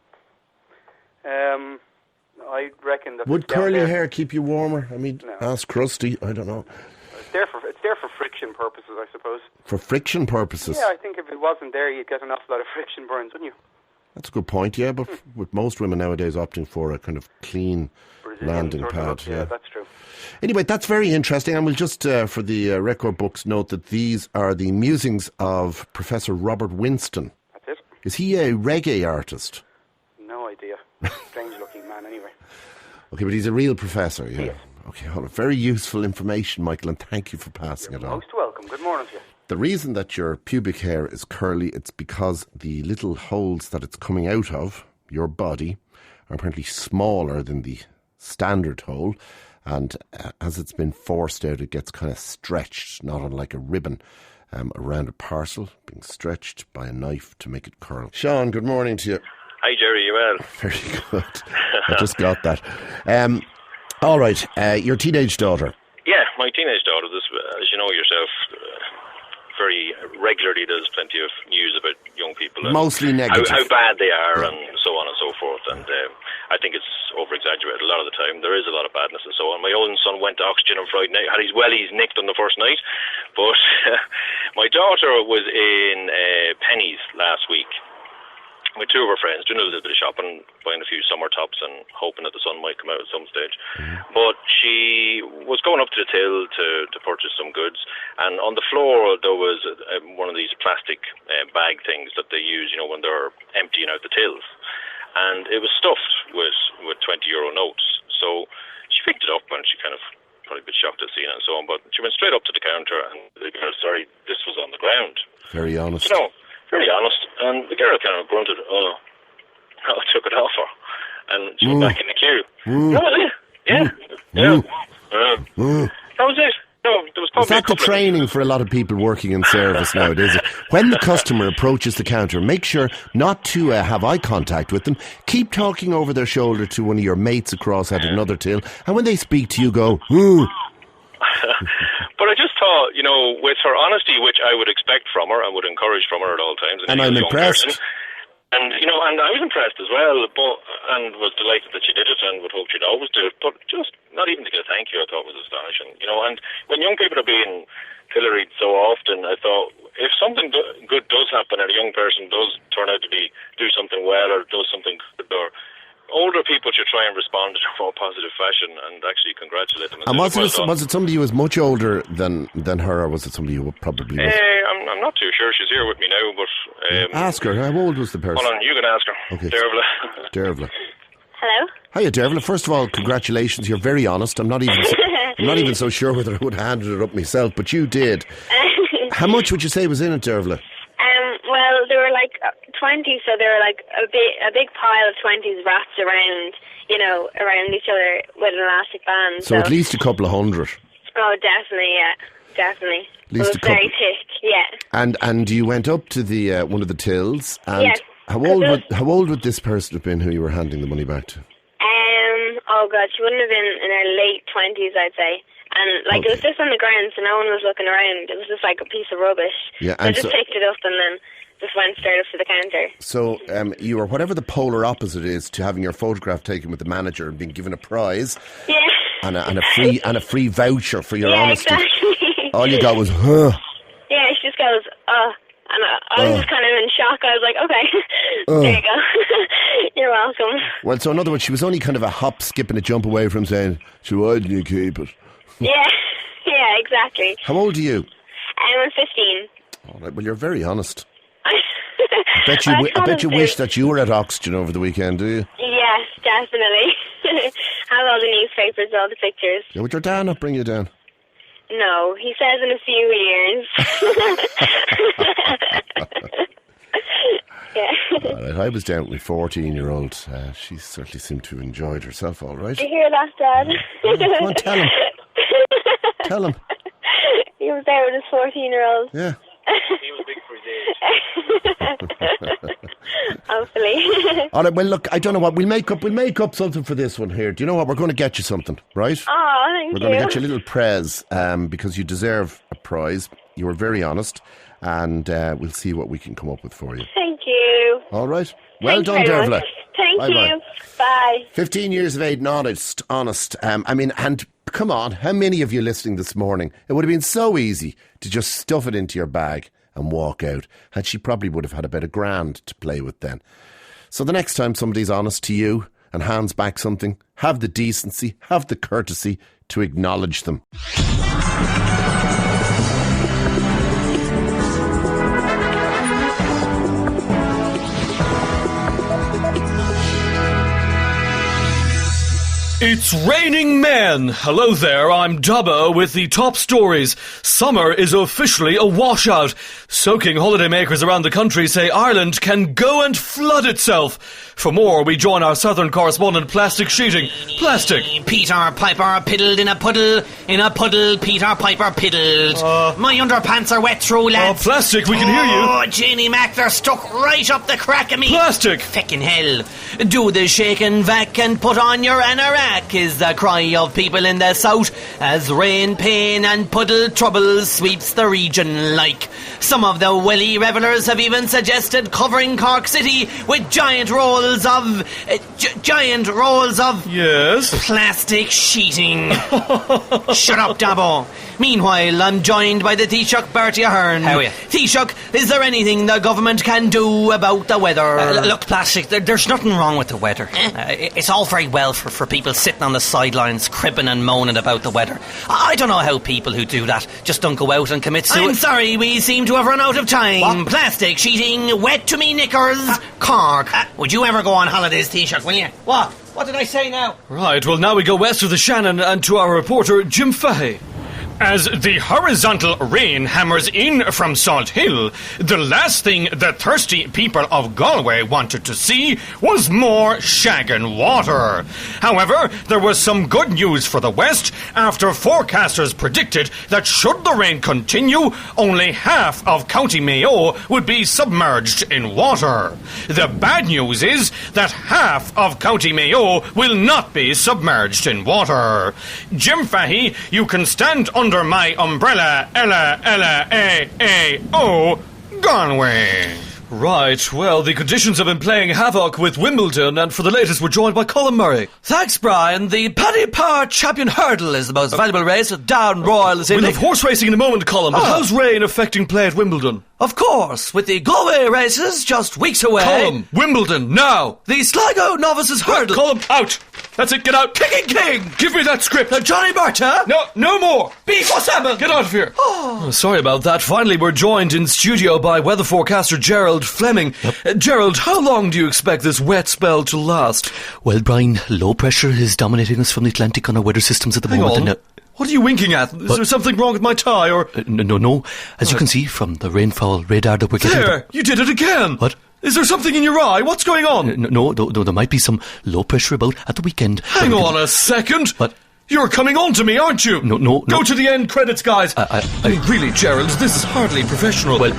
I reckon that. Would curly hair keep you warmer? I mean, ask Krusty. I don't know. It's there for friction purposes, I suppose. For friction purposes? Yeah, I think if it wasn't there, you'd get an awful lot of friction burns, wouldn't you? That's a good point, yeah, but with most women nowadays opting for a kind of clean Brazilian landing pad. Yeah, that's true. Anyway, that's very interesting, and we'll just, for the record books, note that these are the musings of Professor Robert Winston. That's it. Is he a reggae artist? No idea. Strange-looking man, anyway. Okay, but he's a real professor, yeah? Yes. Okay, well, very useful information, Michael, and thank you for passing it on. Most welcome. Good morning to you. The reason that your pubic hair is curly, it's because the little holes that it's coming out of, your body, are apparently smaller than the standard hole, and as it's been forced out, it gets kind of stretched, not unlike a ribbon, around a parcel, being stretched by a knife to make it curl. Sean, good morning to you. Hi, Gerry, you well? Very good. I just got that. All right, your teenage daughter. Yeah, my teenage daughter, as you know yourself, very regularly there's plenty of news about young people. And mostly negative. How bad they are and so on and so forth. And I think it's over-exaggerated a lot of the time. There is a lot of badness and so on. My own son went to Oxygen on Friday night, had his wellies nicked on the first night, but my daughter was in Penny's last week with two of her friends, doing a little bit of shopping, buying a few summer tops and hoping that the sun might come out at some stage. But she was going up to the till to purchase some goods, and on the floor there was one of these plastic bag things that they use, when they're emptying out the tills, and it was stuffed with €20 notes. So she picked it up and she kind of probably a bit shocked at seeing it and so on, but she went straight up to the counter and the girl, sorry, this was on the ground. Very honest. Very honest, and the girl kind of grunted, I took it off her, and she went back in the queue. That was it. Yeah. That was it. No, there was probably Is that the training for a lot of people working in service nowadays? When the customer approaches the counter, make sure not to have eye contact with them. Keep talking over their shoulder to one of your mates across at another till, and when they speak to you, go, But I just thought, with her honesty, which I would expect from her, I would encourage from her at all times. And I'm impressed. And I was impressed as well, and was delighted that she did it, and would hope she'd always do it. But just not even to get a thank you, I thought was astonishing. And when young people are being pilloried so often, I thought if something good does happen, and a young person does turn out to do something well or does something good, or older people should try and respond in a more positive fashion and actually congratulate them. And was it somebody who was much older than her, or was it somebody who probably was? I'm not too sure. She's here with me now, but ask her. How old was the person? Hold on, you can ask her. Okay. Dervla. Hello. Hiya, Dervla. First of all, congratulations. You're very honest. I'm not even so sure whether I would have handed it up myself, but you did. How much would you say was in it, Dervla? Well, there were like 20, so there were like a big pile of 20s wrapped around, around each other with an elastic band. So at least a couple of hundred. Oh, definitely, yeah. Definitely. At least it was very thick, yeah. And you went up to the one of the tills, and yes. How old would this person have been who you were handing the money back to? Oh God, she wouldn't have been in her late 20s, I'd say. And it was just on the ground, so no one was looking around. It was just like a piece of rubbish. Yeah, so I just picked it up and then just went straight up to the counter. So you were whatever the polar opposite is to having your photograph taken with the manager and being given a prize. Yeah. And a free voucher for your honesty. Exactly. All you got was, Yeah, she just goes, and I was just kind of in shock. I was like, okay, there you go. You're welcome. Well, so in other words, she was only kind of a hop, skip and a jump away from saying, so why didn't you keep it? Yeah, exactly. How old are you? I'm 15. All right, well, you're very honest. I bet you wish that you were at Oxygen over the weekend, do you? Yes, definitely. Have all the newspapers, all the pictures. Yeah, would your dad not bring you down? No, he says in a few years. Yeah. All right, I was down with my 14-year-old. She certainly seemed to have enjoyed herself, all right. Did you hear that, Dad? Come on, tell him. Tell him. He was there with his 14-year-old. Yeah. He was big for his age. Hopefully. All right, well, look, I don't know what. We'll make up something for this one here. Do you know what? We're going to get you something, right? Oh, thank you. We're going to get you a little prez because you deserve a prize. You were very honest, and we'll see what we can come up with for you. Thank you. All right. Well Thanks done, very Dervla. much. Thank Bye-bye. you. Bye. 15 years of age and honest. And come on, how many of you listening this morning? It would have been so easy to just stuff it into your bag and walk out. And she probably would have had about $1,000 to play with then. So the next time somebody's honest to you and hands back something, have the decency, have the courtesy to acknowledge them. It's raining men! Hello there, I'm Dubbo with the top stories. Summer is officially a washout. Soaking holidaymakers around the country say Ireland can go and flood itself. For more, we join our southern correspondent, Plastic Sheeting. Plastic. Peter Piper piddled in a puddle, Peter Piper piddled. My underpants are wet through, lads. Plastic, we can hear you. Oh, Jeannie Mac, they're stuck right up the crack of me. Plastic. Feckin' hell. Do the shake and vac and put on your anorak. back is the cry of people in the south as rain, pain and puddle trouble sweeps the region like. Some of the welly revellers have even suggested covering Cork City with giant rolls of Yes? plastic sheeting. Shut up, Dabo. Meanwhile, I'm joined by the Taoiseach Bertie Ahern. How are you? Taoiseach, is there anything the government can do about the weather? Look, Plastic, there's nothing wrong with the weather. It's all very well for people sitting on the sidelines cribbing and moaning about the weather. I don't know how people who do that just don't go out and commit suicide. I'm sorry, we seem to have run out of time. What? Plastic sheeting, wet to me knickers, Cork. Would you ever go on holidays, Taoiseach, will you? What? What did I say now? Right, well now we go west of the Shannon and to our reporter, Jim Fahey. As the horizontal rain hammers in from Salt Hill, the last thing the thirsty people of Galway wanted to see was more shaggin' water. However, there was some good news for the West after forecasters predicted that should the rain continue, only half of County Mayo would be submerged in water. The bad news is that half of County Mayo will not be submerged in water. Jim Fahey, you can stand under my umbrella, L-A-A-A-O, Galway. Right, well, the conditions have been playing havoc with Wimbledon, and for the latest, we're joined by Colin Murray. Thanks, Brian. The Paddy Power Champion Hurdle is the most valuable race with Down Royal this evening. We'll have horse racing in a moment, Colin, but how's rain affecting play at Wimbledon? Of course, with the Galway races just weeks away. Colin, Wimbledon, now! The Sligo Novices Hurdle. Colin, out! That's it, get out! Kicking King! Give me that script! Johnny Berta? No more! Beef or salmon? Get out of here! Oh, sorry about that. Finally, we're joined in studio by weather forecaster Gerald Fleming. Gerald, how long do you expect this wet spell to last? Well, Brian, low pressure is dominating us from the Atlantic on our weather systems at the moment. On. What are you winking at? Is there something wrong with my tie, or...? No. As you can see from the rainfall radar that we're getting... There! You did it again! What? Is there something in your eye? What's going on? No, there might be some low pressure about at the weekend. Hang on a second! What? You're coming on to me, aren't you? No. Go to the end credits, guys. Really, Gerald, this is hardly professional. Well,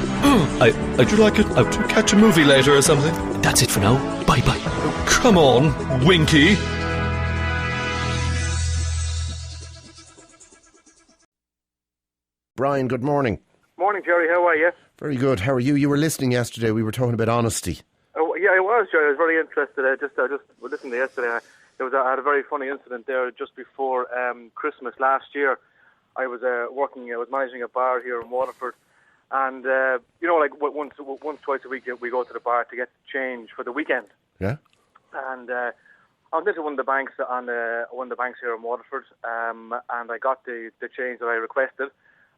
Would you like to catch a movie later or something? That's it for now. Bye-bye. Oh, come on, Winky. Brian, good morning. Morning, Gerry. How are you? Very good. How are you? You were listening yesterday. We were talking about honesty. Oh, yeah, I was, Gerry. I was very interested. I just listened to yesterday. I had a very funny incident there just before Christmas last year. I was I was managing a bar here in Waterford, and like once, twice a week we go to the bar to get change for the weekend. Yeah. And I was into one of the banks here in Waterford, and I got the change that I requested.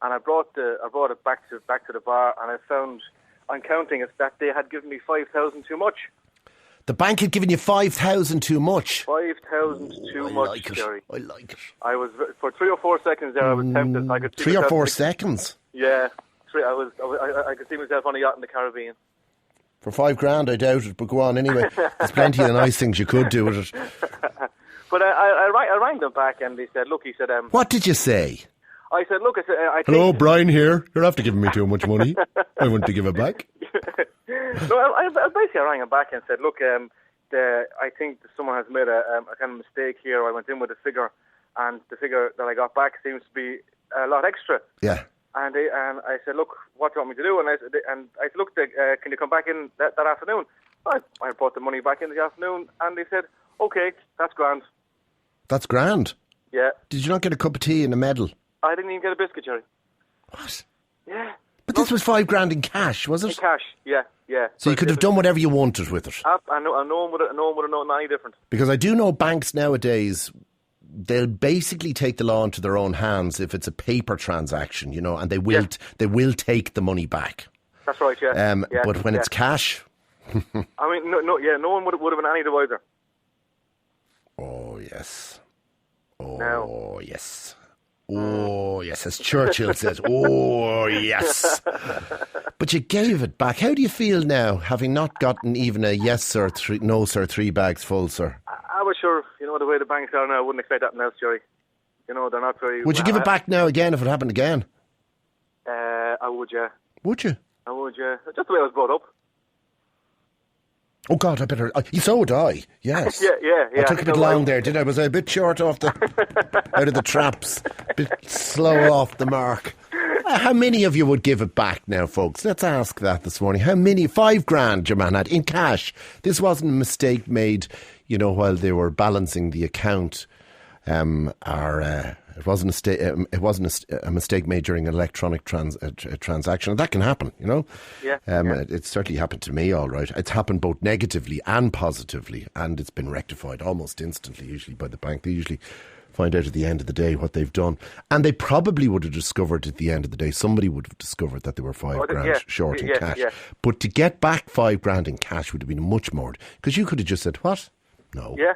And I brought it back to the bar, and I found, on counting it, that they had given me 5,000 too much. The bank had given you 5,000 too much. 5,000 too much, Gerry. I like it. I was for 3 or 4 seconds there. I was tempted. I could see 3 or 4 seconds. Yeah, I could see myself on a yacht in the Caribbean. For $5,000, I doubt it. But go on anyway. There's plenty of nice things you could do with it. But I rang them back, and they said, "Look," he said, "What did you say?" I said, "Look, hello, Brian here. You're after giving me too much money. I want to give it back." No, I basically rang him back and said, "Look, I think someone has made a kind of mistake here. I went in with a figure, and the figure that I got back seems to be a lot extra." Yeah. And I said, "Look, what do you want me to do?" And I said, "Look, can you come back in that afternoon?" I brought the money back in the afternoon, and they said, "Okay, that's grand." That's grand? Yeah. Did you not get a cup of tea and a medal? I didn't even get a biscuit, Gerry. What? Yeah. But this was $5,000 in cash, was it? In cash, yeah. So you could have done whatever you wanted with it. And no one would have known any different. Because I do know banks nowadays, they'll basically take the law into their own hands if it's a paper transaction, and they will take the money back. That's right, yeah. But when it's cash... I mean, no one would have been any the wiser. Oh, yes. No. Yes. Oh, yes, as Churchill says, oh, yes. But you gave it back. How do you feel now, having not gotten even a yes, sir, no, sir, 3 bags full, sir? I was sure, the way the banks are now, I wouldn't expect that else, Gerry. They're not very... Would you give it back now again if it happened again? I would, yeah. Would you? I would, yeah. Just the way I was brought up. Oh, God, I better... so would I, yes. Yeah. I took a bit long there, did I? Was I a bit short off the... out of the traps? A bit slow off the mark. How many of you would give it back now, folks? Let's ask that this morning. How many? 5 grand your man had in cash. This wasn't a mistake made, while they were balancing the account. It wasn't a mistake made during an electronic transaction. That can happen, Yeah. It certainly happened to me, all right. It's happened both negatively and positively, and it's been rectified almost instantly, usually by the bank. They usually find out at the end of the day what they've done. And they probably would have discovered at the end of the day, somebody would have discovered that they were 5 grand short in cash. Yeah. But to get back 5 grand in cash would have been much more. Because you could have just said, what? No. Yeah.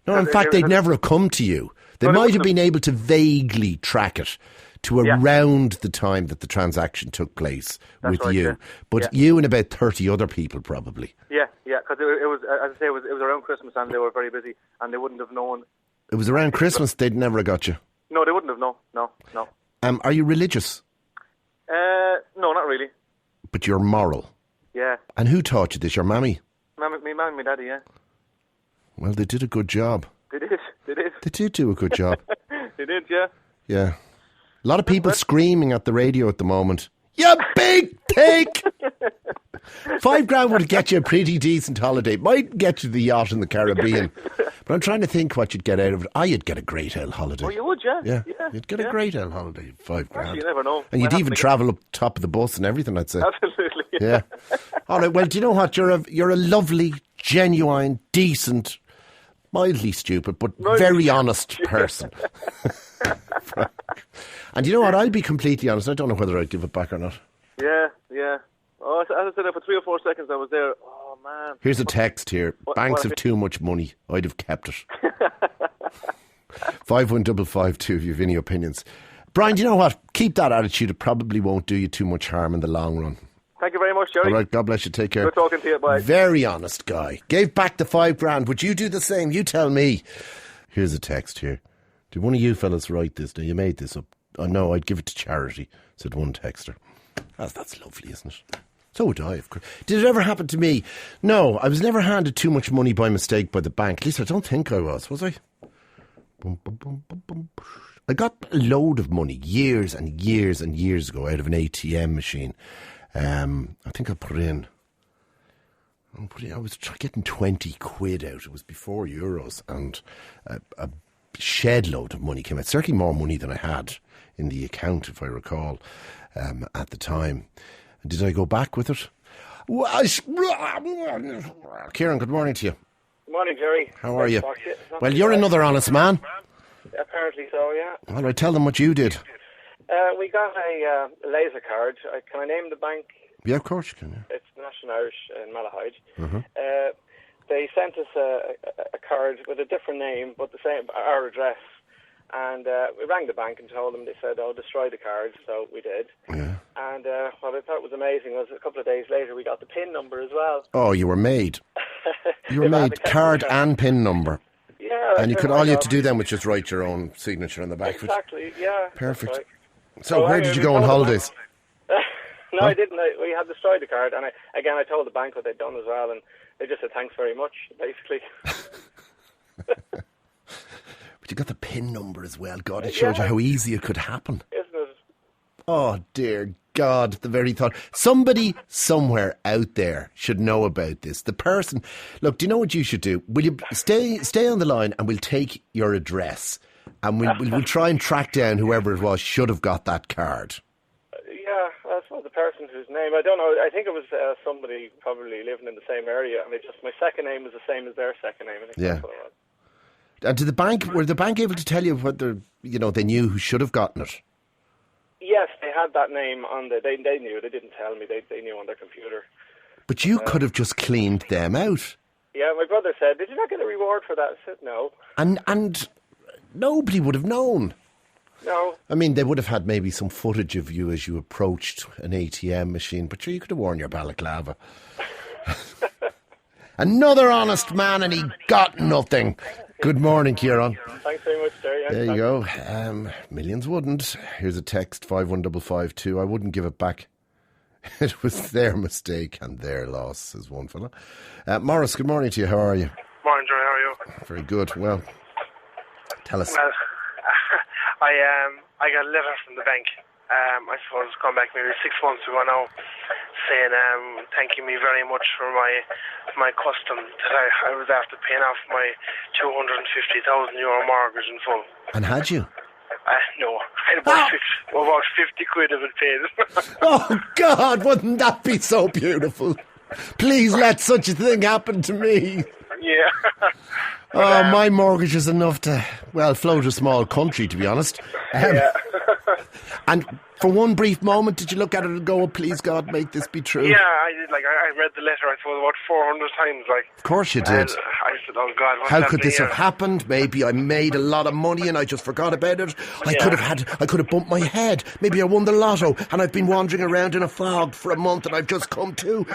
No, in fact, they'd never have come to you. They might have been able to vaguely track it to around the time that the transaction took place with you. Yeah. But you and about 30 other people probably. Yeah, because it was, as I say, it was around Christmas and they were very busy and they wouldn't have known. It was around Christmas, they'd never have got you? No, they wouldn't have, no. Are you religious? No, not really. But you're moral? Yeah. And who taught you this, your mammy? My mum and my daddy, yeah. Well, they did a good job. They did. They did do a good job. They did, yeah. Yeah. A lot of people screaming at the radio at the moment. You big pig! 5 grand would get you a pretty decent holiday. Might get you the yacht in the Caribbean. But I'm trying to think what you'd get out of it. You'd get a great old holiday. Oh, you would, yeah. Yeah. You'd get a great old holiday, 5 grand. Actually, you never know. And you'd even travel up top of the bus and everything, I'd say. Absolutely. Yeah. All right, well, do you know what? You're a lovely, genuine, decent, mildly stupid, but very honest person. And you know what? I'll be completely honest. I don't know whether I'd give it back or not. Yeah. Oh, as I said, for 3 or 4 seconds I was there. Oh, man. Here's a text here. Banks have too much money. I'd have kept it. 51552 if you have any opinions. Brian, do you know what? Keep that attitude. It probably won't do you too much harm in the long run. Thank you very much, Gerry. All right, God bless you. Take care. Good talking to you. Bye. Very honest guy. Gave back the 5 grand. Would you do the same? You tell me. Here's a text here. Did one of you fellas write this? Now, you made this up. Oh, no, I'd give it to charity, said one texter. That's lovely, isn't it? So would I, of course. Did it ever happen to me? No, I was never handed too much money by mistake by the bank. At least I don't think I was I? I got a load of money years and years and years ago out of an ATM machine. I think I put in... I was getting 20 quid out. It was before euros, and a shed load of money came out. Certainly more money than I had in the account, if I recall, at the time. Did I go back with it? Kieran, good morning to you. Good morning, Gerry. How are you? Well, you're another honest man. Apparently so, yeah. All right, tell them what you did. We got a laser card. Can I name the bank? Yeah, of course you can. Yeah. It's National Irish in Malahide. Uh-huh. They sent us a card with a different name, but the same, our address. And we rang the bank and told them, they said, destroy the card. So we did. Yeah. And what I thought was amazing was a couple of days later we got the PIN number as well. Oh, you were made. You were made card and PIN number. Yeah. And all you had to do then was just write your own signature on the back exactly, of it. Yeah. Perfect. Right. So where did you go on holidays? No, I didn't. We had destroyed the card, and I told the bank what they'd done as well, and they just said thanks very much, basically. But you got the PIN number as well. God, it shows you how easy it could happen. Isn't it? Oh, dear God, the very thought. Somebody somewhere out there should know about this. The person... Look, do you know what you should do? Will you stay on the line and we'll take your address and we'll try and track down whoever it was should have got that card. Yeah, I suppose the person whose name... I don't know. I think it was somebody probably living in the same area, and my second name was the same as their second name. I think that's what it was. And were the bank able to tell you whether, they knew who should have gotten it? Yes, they had that name on they knew. They didn't tell me. They knew on their computer. But you could have just cleaned them out. Yeah, my brother said, did you not get a reward for that? I said, no. And nobody would have known. No. I mean, they would have had maybe some footage of you as you approached an ATM machine, but sure, you could have worn your balaclava. Another honest man, and he got nothing. Good morning, Kieran. Thanks very much, Gerry. There you go. Millions wouldn't. Here's a text, 51552. I wouldn't give it back. It was their mistake and their loss, says one fella. Morris, good morning to you. How are you? Morning, Gerry. How are you? Very good. Well, tell us. Well, I got a letter from the bank. I suppose it's gone back maybe 6 months ago now, saying thanking me very much for my custom that I was after paying off my €250,000 mortgage in full. And had you? No, I had about 50 quid of it paid. Oh, God, wouldn't that be so beautiful? Please let such a thing happen to me. Yeah. Oh, my mortgage is enough to, well, float a small country, to be honest. Yeah. And for one brief moment, did you look at it and go, oh, please, God, make this be true? Yeah, I did. Like, I read the letter, I suppose, about 400 times. Like, of course you did. And I said, oh, God, what's how could this happening have here? happened? Maybe I made a lot of money and I just forgot about it. I could have bumped my head. Maybe I won the lotto and I've been wandering around in a fog for a month and I've just come to.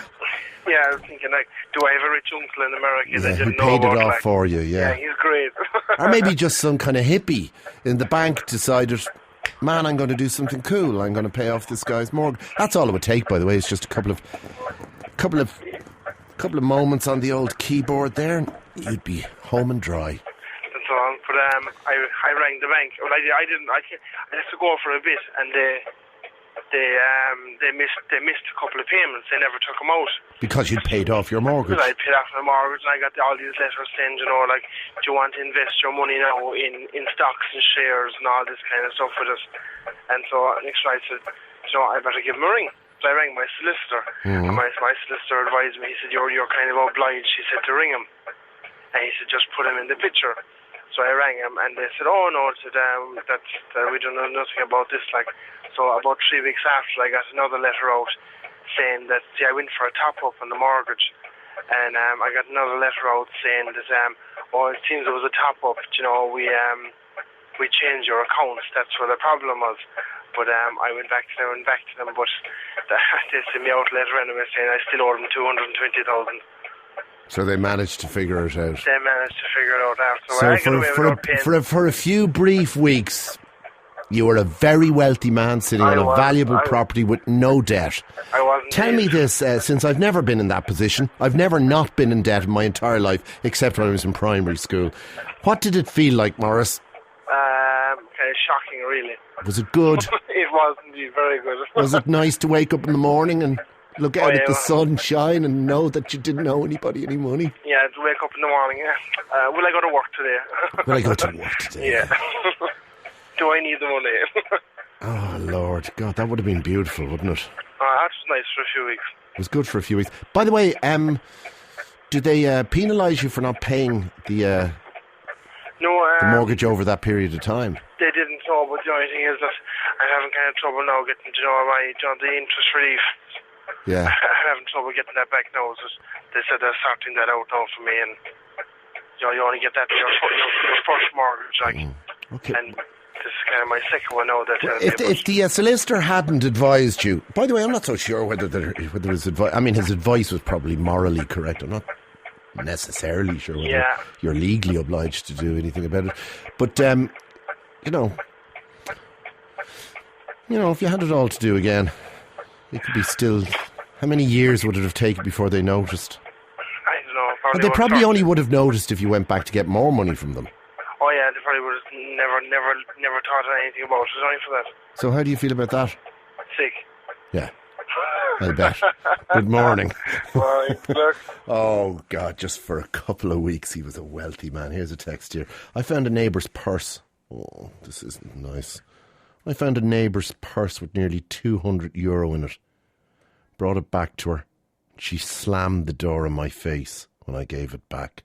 Yeah, I was thinking, like, do I have a rich uncle in America that Who didn't know paid about it off like, for you, yeah. Yeah, he's great. Or maybe just some kind of hippie in the bank decided, man, I'm going to do something cool. I'm going to pay off this guy's mortgage. That's all it would take, by the way. It's just a couple of moments on the old keyboard there, and you'd be home and dry. That's all. But I rang the bank. Well, I didn't. I had to go for a bit, and they missed a couple of payments. They never took them out. Because you'd paid off your mortgage. Because I paid off my mortgage, and I got all these letters saying, like, do you want to invest your money now in stocks and shares and all this kind of stuff with us? And so next I said, I better give him a ring. So I rang my solicitor, and my solicitor advised me. He said, you're kind of obliged, he said, to ring him. And he said, just put him in the picture. So I rang him, and they said, oh, no, that we don't know nothing about this. Like, so about 3 weeks after, I got another letter out saying that, I went for a top-up on the mortgage, and I got another letter out saying that, it seems it was a top-up, we changed your accounts, that's where the problem was. But I went back to them, but they sent me out a letter anyway saying I still owe them 220,000. So they managed to figure it out. They managed to figure it out after. So I got away without paying. For a few brief weeks, you were a very wealthy man sitting on a valuable property with no debt. I wasn't. Tell me this, since I've never been in that position, I've never not been in debt in my entire life, except when I was in primary school. What did it feel like, Morris? Kind of shocking, really. Was it good? It was indeed very good. Was it nice to wake up in the morning and look out at the sun shine and know that you didn't owe anybody any money? Yeah, to wake up in the morning, yeah. Will I go to work today? Will I go to work today? Yeah. Do I need the money? Oh, Lord. God, that would have been beautiful, wouldn't it? That was nice for a few weeks. It was good for a few weeks. By the way, did they penalise you for not paying the mortgage over that period of time? They didn't know, but the only thing is that I'm having kind of trouble now getting the interest relief. Yeah. I'm having trouble getting that back now. So they said they're sorting that out now for me, and you only get that in your first mortgage, like. Okay. And this is kind of my second one now. If the solicitor hadn't advised you, by the way, I'm not so sure whether his advice. I mean, his advice was probably morally correct. I'm not necessarily sure whether you're legally obliged to do anything about it. But if you had it all to do again, it could be still. How many years would it have taken before they noticed? I don't know. They probably only would have noticed if you went back to get more money from them. Oh yeah, they probably would have never thought anything about it. Only for that. So how do you feel about that? Sick. Yeah. I bet. Good morning. Morning. Oh, God, just for a couple of weeks he was a wealthy man. Here's a text here. I found a neighbour's purse. Oh, this isn't nice. I found a neighbour's purse with nearly €200 in it. Brought it back to her. She slammed the door in my face when I gave it back.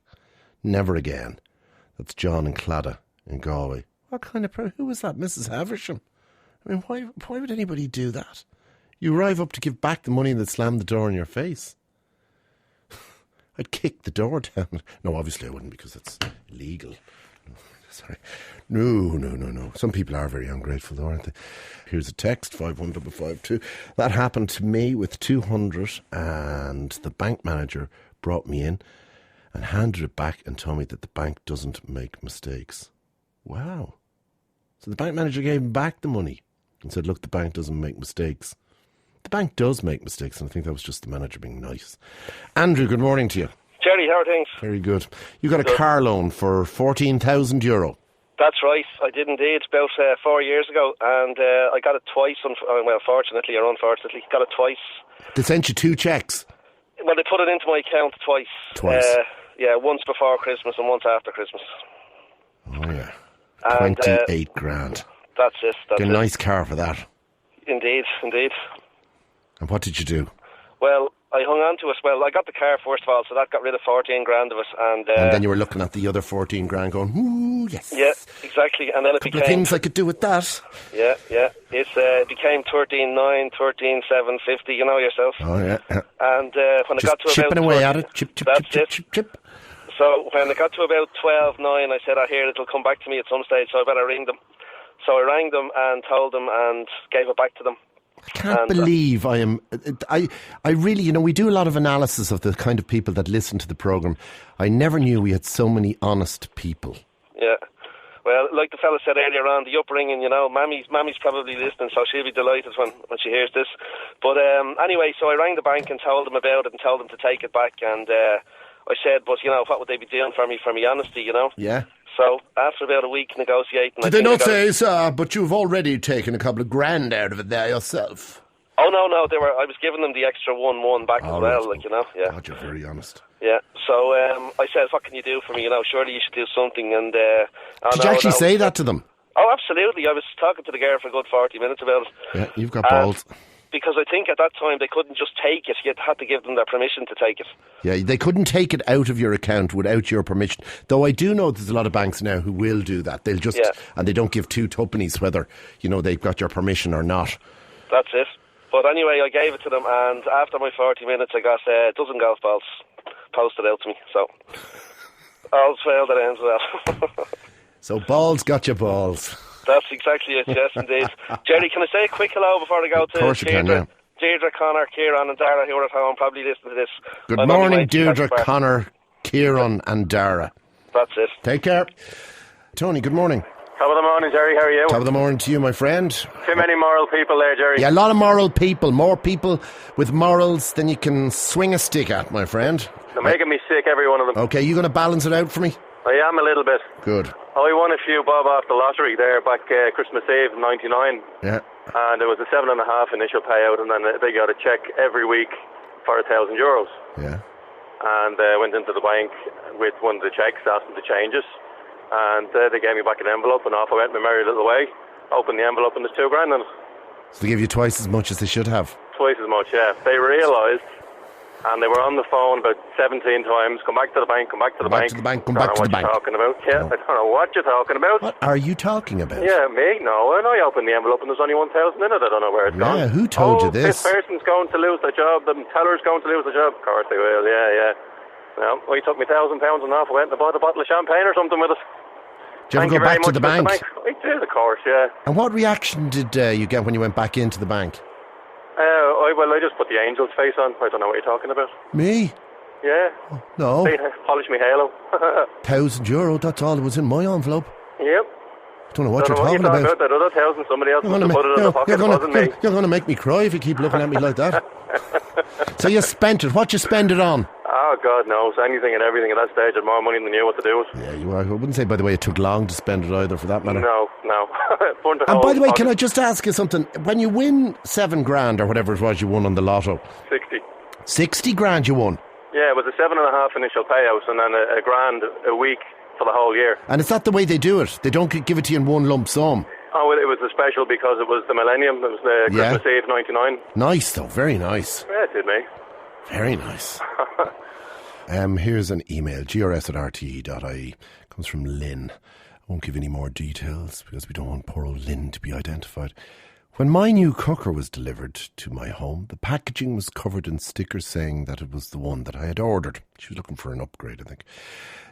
Never again. That's John and Claddagh in Galway. What kind of who was that, Mrs. Havisham? I mean, why would anybody do that? You arrive up to give back the money and then slam the door in your face. I'd kick the door down. No, obviously I wouldn't, because it's illegal. Sorry. No. Some people are very ungrateful though, aren't they? Here's a text, 51552. That happened to me with 200, and the bank manager brought me in and handed it back and told me that the bank doesn't make mistakes. Wow. So the bank manager gave him back the money and said, look, the bank doesn't make mistakes. The bank does make mistakes, and I think that was just the manager being nice. Andrew, good morning to you. Jerry, how are things? Very good. You got a car loan for €14,000. That's right, I did indeed, about 4 years ago, and I got it twice, fortunately or unfortunately, got it twice. They sent you 2 cheques? Well, they put it into my account twice. Twice? Once before Christmas and once after Christmas. Oh, yeah. And, 28 grand. That's it. Get a nice car for that. Indeed. And what did you do? Well, I hung on to it. Well, I got the car first of all, so that got rid of 14 grand of it. And then you were looking at the other 14 grand going, ooh, yes. Yeah, exactly. And then it Couple became... of things I could do with that. Yeah. It became 13,900, 13,750, you know yourself. Oh, yeah. And when it got to chipping about... away at it. Chip. So when it got to about 12,900, I said, it'll come back to me at some stage, so I better ring them. So I rang them and told them and gave it back to them. I can't believe I really, we do a lot of analysis of the kind of people that listen to the programme. I never knew we had so many honest people. Yeah. Well, like the fella said earlier on, the upbringing, Mammy's probably listening, so she'll be delighted when she hears this. But anyway, so I rang the bank and told them about it and told them to take it back. And I said, but, what would they be doing for me honesty, Yeah. So after about a week negotiating... Did they not say, sir, but you've already taken a couple of grand out of it there yourself? Oh, no, I was giving them the extra 1 back as well, yeah. God, you're very honest. Yeah, so I said, what can you do for me, surely you should do something, and... Did you actually say that to them? Oh, absolutely, I was talking to the girl for a good 40 minutes about it. Yeah, you've got balls. Because I think at that time they couldn't just take it, you had to give them their permission to take it. Yeah, they couldn't take it out of your account without your permission. Though I do know there's a lot of banks now who will do that. They'll just, and they don't give 2 tuppennies whether, they've got your permission or not. That's it. But anyway, I gave it to them, and after my 40 minutes I got a dozen golf balls posted out to me, so all's well that ends well. So balls got your balls. That's exactly it, yes indeed. Jerry, can I say a quick hello before I go to Deirdre, Connor, Kieran and Dara who are at home probably listening to this. Good morning, Deirdre, Connor, Kieran and Dara. That's it. Take care. Tony, good morning. Top of the morning, Jerry, how are you? Top of the morning to you, my friend. Too many moral people there, Jerry. Yeah, a lot of moral people. More people with morals than you can swing a stick at, my friend. They're making me sick, every one of them. Okay, you going to balance it out for me? I am a little bit. Good. I won a few bob off the lottery there back Christmas Eve in 99. Yeah. And it was a 7.5 initial payout, and then they got a cheque every week for €1,000. Yeah. And went into the bank with one of the cheques, asked them to change it. And they gave me back an envelope, and off I went my merry little way. Opened the envelope, and there's £2 grand in it. So they give you twice as much as they should have? Twice as much, yeah. They realised, and they were on the phone about 17 times, come back to the bank, come back to the bank. Come back to the bank. I don't know what you're talking about. Yeah, I don't know what you're talking about. What are you talking about? Yeah, me? No, and I opened the envelope and there's only 1,000 in it. I don't know where it's gone. Yeah, who told you this? This person's going to lose their job. The teller's going to lose their job. Of course they will, yeah. Well, I took me £1,000 and off. I went and bought a bottle of champagne or something with it. Did you ever go back to the bank? I did, of course, yeah. And what reaction did you get when you went back into the bank? I just put the angel's face on. I don't know what you're talking about. Me? Yeah. Oh, no. They polished me halo. €1,000, that's all that was in my envelope. Yep. Don't know what you're talking about. That other 1,000, somebody else must have put it in the pocket, it wasn't me. You're going to make me cry if you keep looking at me like that. So you spent it. What'd you spend it on? Oh, God knows. Anything and everything at that stage had more money than you what to do with. Yeah, you are. I wouldn't say, by the way, it took long to spend it either, for that matter. No. And by the way, can I just ask you something? When you win £7,000 or whatever it was you won on the lotto. 60. 60 grand you won? Yeah, it was a 7.5 initial payout and then a grand a week for the whole year. And it's not the way they do it. They don't give it to you in one lump sum. Oh, well, it was a special because it was the millennium. It was the Christmas Eve 99. Nice, though. Very nice. Yeah, it did me. Very nice. Here's an email, grs@rte.ie. Comes from Lynn. I won't give any more details because we don't want poor old Lynn to be identified. When my new cooker was delivered to my home, the packaging was covered in stickers saying that it was the one that I had ordered. She was looking for an upgrade, I think.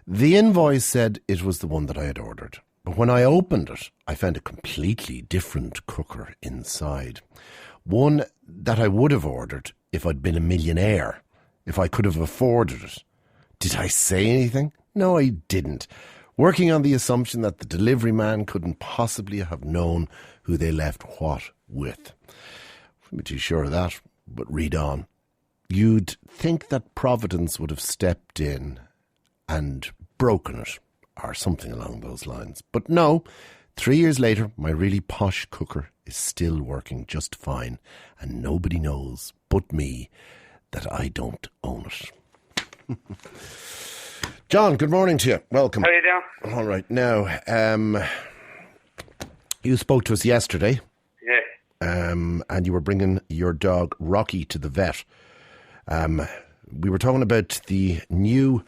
The invoice said it was the one that I had ordered. But when I opened it, I found a completely different cooker inside. One that I would have ordered if I'd been a millionaire, if I could have afforded it. Did I say anything? No, I didn't. Working on the assumption that the delivery man couldn't possibly have known who they left what with. I'm not too sure of that, but read on. You'd think that Providence would have stepped in and broken it, or something along those lines. But no, 3 years later, my really posh cooker is still working just fine, and nobody knows but me that I don't own it. John, good morning to you. Welcome. How are you doing? All right. Now, you spoke to us yesterday. Yeah. And you were bringing your dog Rocky to the vet. We were talking about the new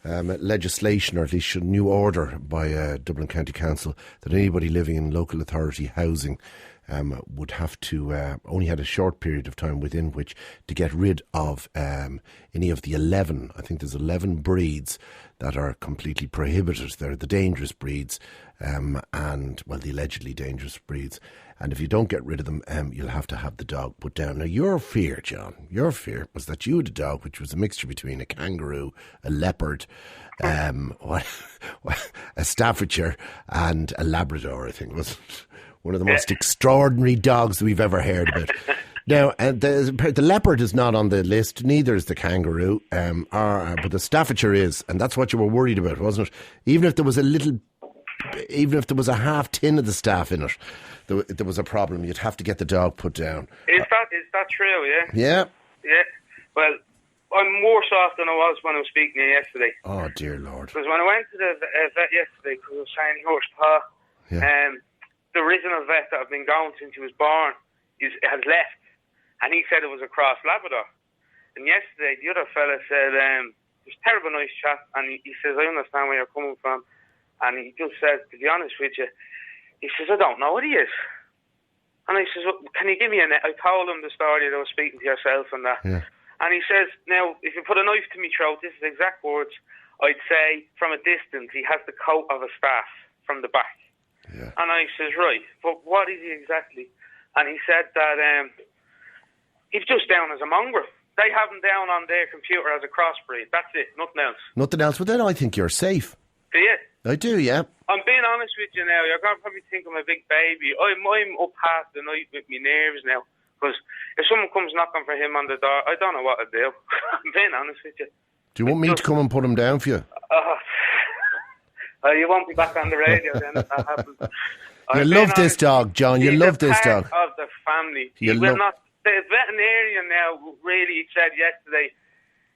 legislation, or at least a new order by Dublin County Council, that anybody living in local authority housing would have to only had a short period of time within which to get rid of any of the 11, I think there's 11 breeds that are completely prohibited. They're the dangerous breeds, and, well, the allegedly dangerous breeds. And if you don't get rid of them, you'll have to have the dog put down. Now, your fear, John, was that you had a dog which was a mixture between a kangaroo, a leopard, a Staffordshire, and a Labrador, I think. It was one of the most extraordinary dogs that we've ever heard about. Now, the leopard is not on the list, neither is the kangaroo, but the Staffordshire is, and that's what you were worried about, wasn't it? Even if there was a half tin of the staff in it, there was a problem. You'd have to get the dog put down. Is that true, yeah? Yeah. Yeah. Well, I'm worse off than I was when I was speaking to you yesterday. Oh, dear Lord. Because when I went to the vet yesterday, because I was saying horse paw, the original vet that I've been going since he was born has left. And he said it was a cross Labrador. And yesterday, the other fella said, he was a terrible nice chap, and he says, I understand where you're coming from. And he just said, to be honest with you, he says, I don't know what he is. And I says, well, can you give me I told him the story that I was speaking to yourself and that. Yeah. And he says, now, if you put a knife to me throat, this is exact words, I'd say, from a distance, he has the coat of a staff from the back. Yeah. And I says, right, but what is he exactly? And he said that he's just down as a mongrel. They have him down on their computer as a crossbreed. That's it, nothing else. Nothing else. But then I think you're safe. Do you? I do, yeah. I'm being honest with you now. You're going to probably think I'm a big baby. I'm up half the night with my nerves now. Because if someone comes knocking for him on the door, I don't know what to do. I'm being honest with you. Do you want me to come and put him down for you? You won't be back on the radio then if that happens. You love this dog, John. You love this dog. He's a part of the family. The veterinarian now really said yesterday,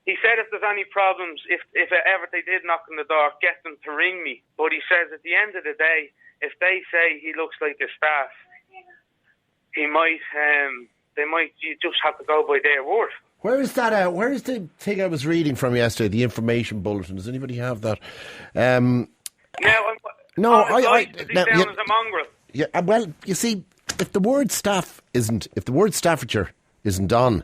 he said if there's any problems, if ever they did knock on the door, get them to ring me. But he says at the end of the day, if they say he looks like a staff, he might, you just have to go by their word. Where is that out? Where is the thing I was reading from yesterday, the information bulletin? Does anybody have that? Now, down as a mongrel. Yeah, well, you see, if the word Staffordshire isn't on,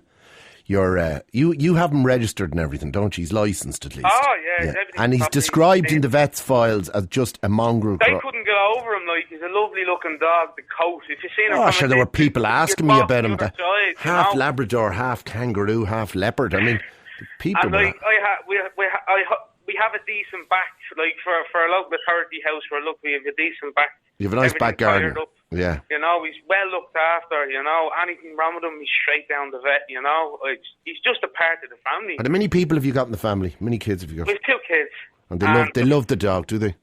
you have him registered and everything, don't you? He's licensed at least. Oh yeah. And he's described in the vet's files as just a mongrel. They couldn't get over him. Like, he's a lovely looking dog. The coat. If you seen him, oh sure, there were people asking me about him. Half you know? Labrador, half kangaroo, half leopard. I mean, people. And like, we have a decent back. Like for a local authority house, we're lucky we have a decent back. You have a nice back garden. Yeah. You know, he's well looked after, you know. Anything wrong with him, he's straight down the vet, you know. He's just a part of the family. And how many people have you got in the family? How many kids have you got? We have 2 kids. And they love the dog, do they?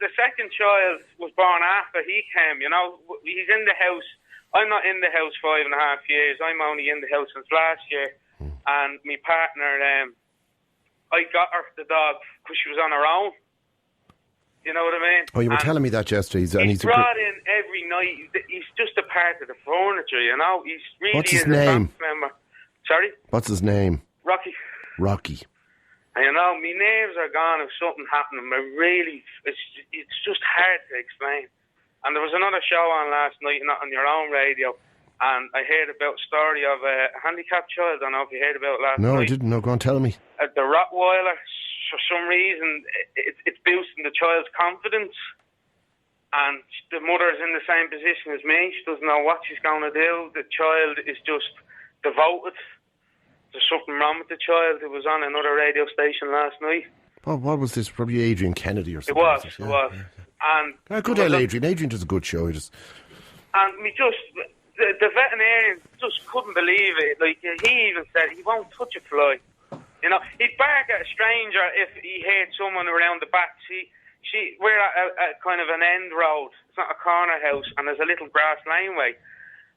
The second child was born after he came, you know. He's in the house. I'm not in the house 5.5 years. I'm only in the house since last year. And my partner, I got her the dog because she was on her own. You know what I mean? Oh, you were telling me that yesterday. He's brought in every night. He's just a part of the furniture, you know. He's really. What's his name? Member. Sorry? What's his name? Rocky. And you know, my nerves are gone if something happened. It's just hard to explain. And there was another show on last night, not on your own radio, and I heard about a story of a handicapped child. I don't know if you heard about it last night. No, I didn't. No, go on, tell me. The Rottweiler, for some reason, it's boosting the child's confidence. And the mother is in the same position as me. She doesn't know what she's going to do. The child is just devoted. There's something wrong with the child. It was on another radio station last night. Oh, what was this? Probably Adrian Kennedy or something. It was. And good old Adrian. Adrian does a good show. And the veterinarian just couldn't believe it. Like, he even said he won't touch a fly. You know, he'd bark at a stranger if he heard someone around the back. We're at a kind of an end road. It's not a corner house, and there's a little grass laneway.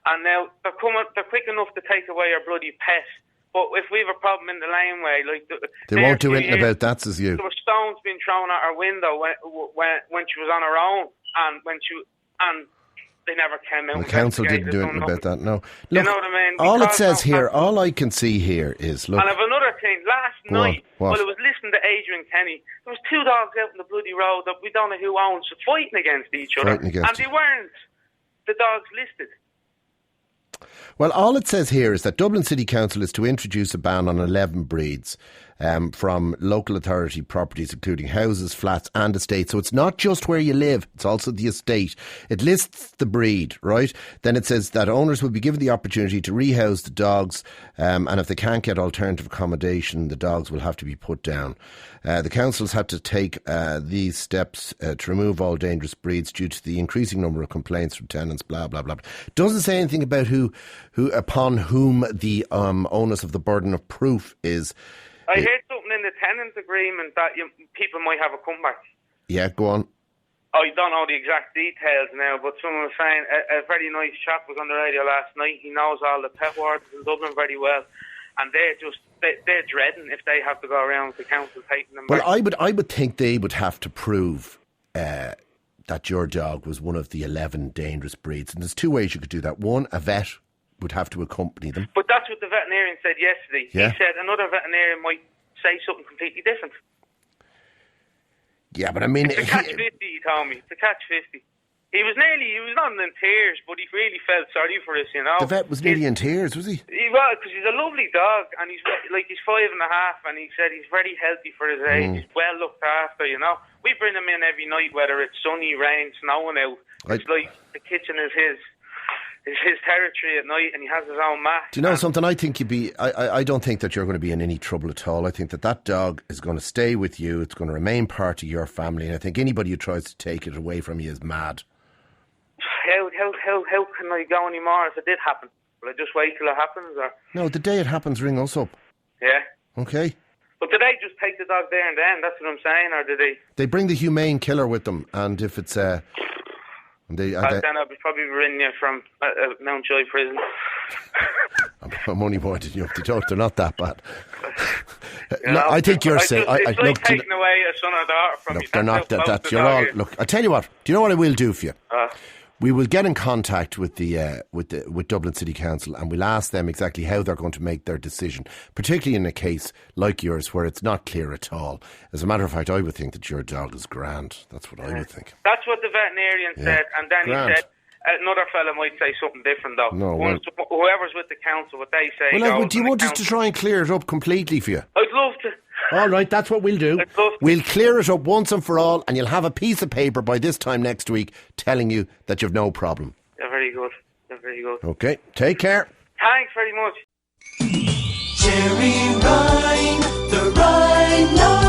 And now they're quick enough to take away our bloody pet. But if we have a problem in the laneway, like they won't do anything about that, says you. There were stones being thrown at our window when she was on her own, and they never came out. The council didn't do anything about that. No, look, you know what I mean? all it says here, all I can see here is look. And I've another thing. Last night, while I was listening to Adrian Kenny, there was 2 dogs out in the bloody road that we don't know who owns, fighting against each other, and they weren't the dogs listed. Well, all it says here is that Dublin City Council is to introduce a ban on 11 breeds from local authority properties, including houses, flats and estates. So it's not just where you live, it's also the estate. It lists the breed, right? Then it says that owners will be given the opportunity to rehouse the dogs, and if they can't get alternative accommodation, the dogs will have to be put down. The councils had to take these steps to remove all dangerous breeds due to the increasing number of complaints from tenants, blah, blah, blah. Doesn't say anything about who upon whom the onus of the burden of proof is. I heard something in the tenant agreement that people might have a comeback. Yeah, go on. I don't know the exact details now, but someone was saying a very nice chap was on the radio last night. He knows all the pet wardens in Dublin very well. And they're dreading if they have to go around with the council taking them back. Well, I would think they would have to prove that your dog was one of the 11 dangerous breeds. And there's 2 ways you could do that. One, a vet would have to accompany them. But that's what the veterinarian said yesterday. Yeah. He said another veterinarian might say something completely different. Yeah, but I mean... It's a catch 50, he told me. It's a catch 50. He was not in tears, but he really felt sorry for us, you know. The vet was nearly in tears, was he? He was, because he's a lovely dog, and he's 5.5, and he said he's very healthy for his age. He's well looked after, you know. We bring him in every night, whether it's sunny, rain, snowing out. It's like the kitchen is his territory at night, and he has his own mat. Do you know something? I think I don't think that you're going to be in any trouble at all. I think that dog is going to stay with you. It's going to remain part of your family, and I think anybody who tries to take it away from you is mad. How can I go anymore if it did happen? Will I just wait till it happens? Or? No, the day it happens, ring us up. Yeah. Okay. But did they just take the dog there and then? That's what I'm saying, or did they? They bring the humane killer with them, and if it's then I'll be probably ringing you from Mount Joy prison. I'm only pointing you up the joke. They're not that bad. Know, I think you're saying. It's like taking away a son or daughter from you. They're not that. You're all. Look, I tell you what. Do you know what I will do for you? We will get in contact with with Dublin City Council, and we'll ask them exactly how they're going to make their decision, particularly in a case like yours where it's not clear at all. As a matter of fact, I would think that your dog is grand. That's what I would think. That's what the veterinarian said, and then he said another fella might say something different though. No, whoever's with the council, what they say. Well, do you want us to try and clear it up completely for you? I'd love to. All right, that's what we'll do. We'll clear it up once and for all, and you'll have a piece of paper by this time next week telling you that you've no problem. You're very good. You're very good. Okay, take care. Thanks very much. Gerry Ryan, the Rhino.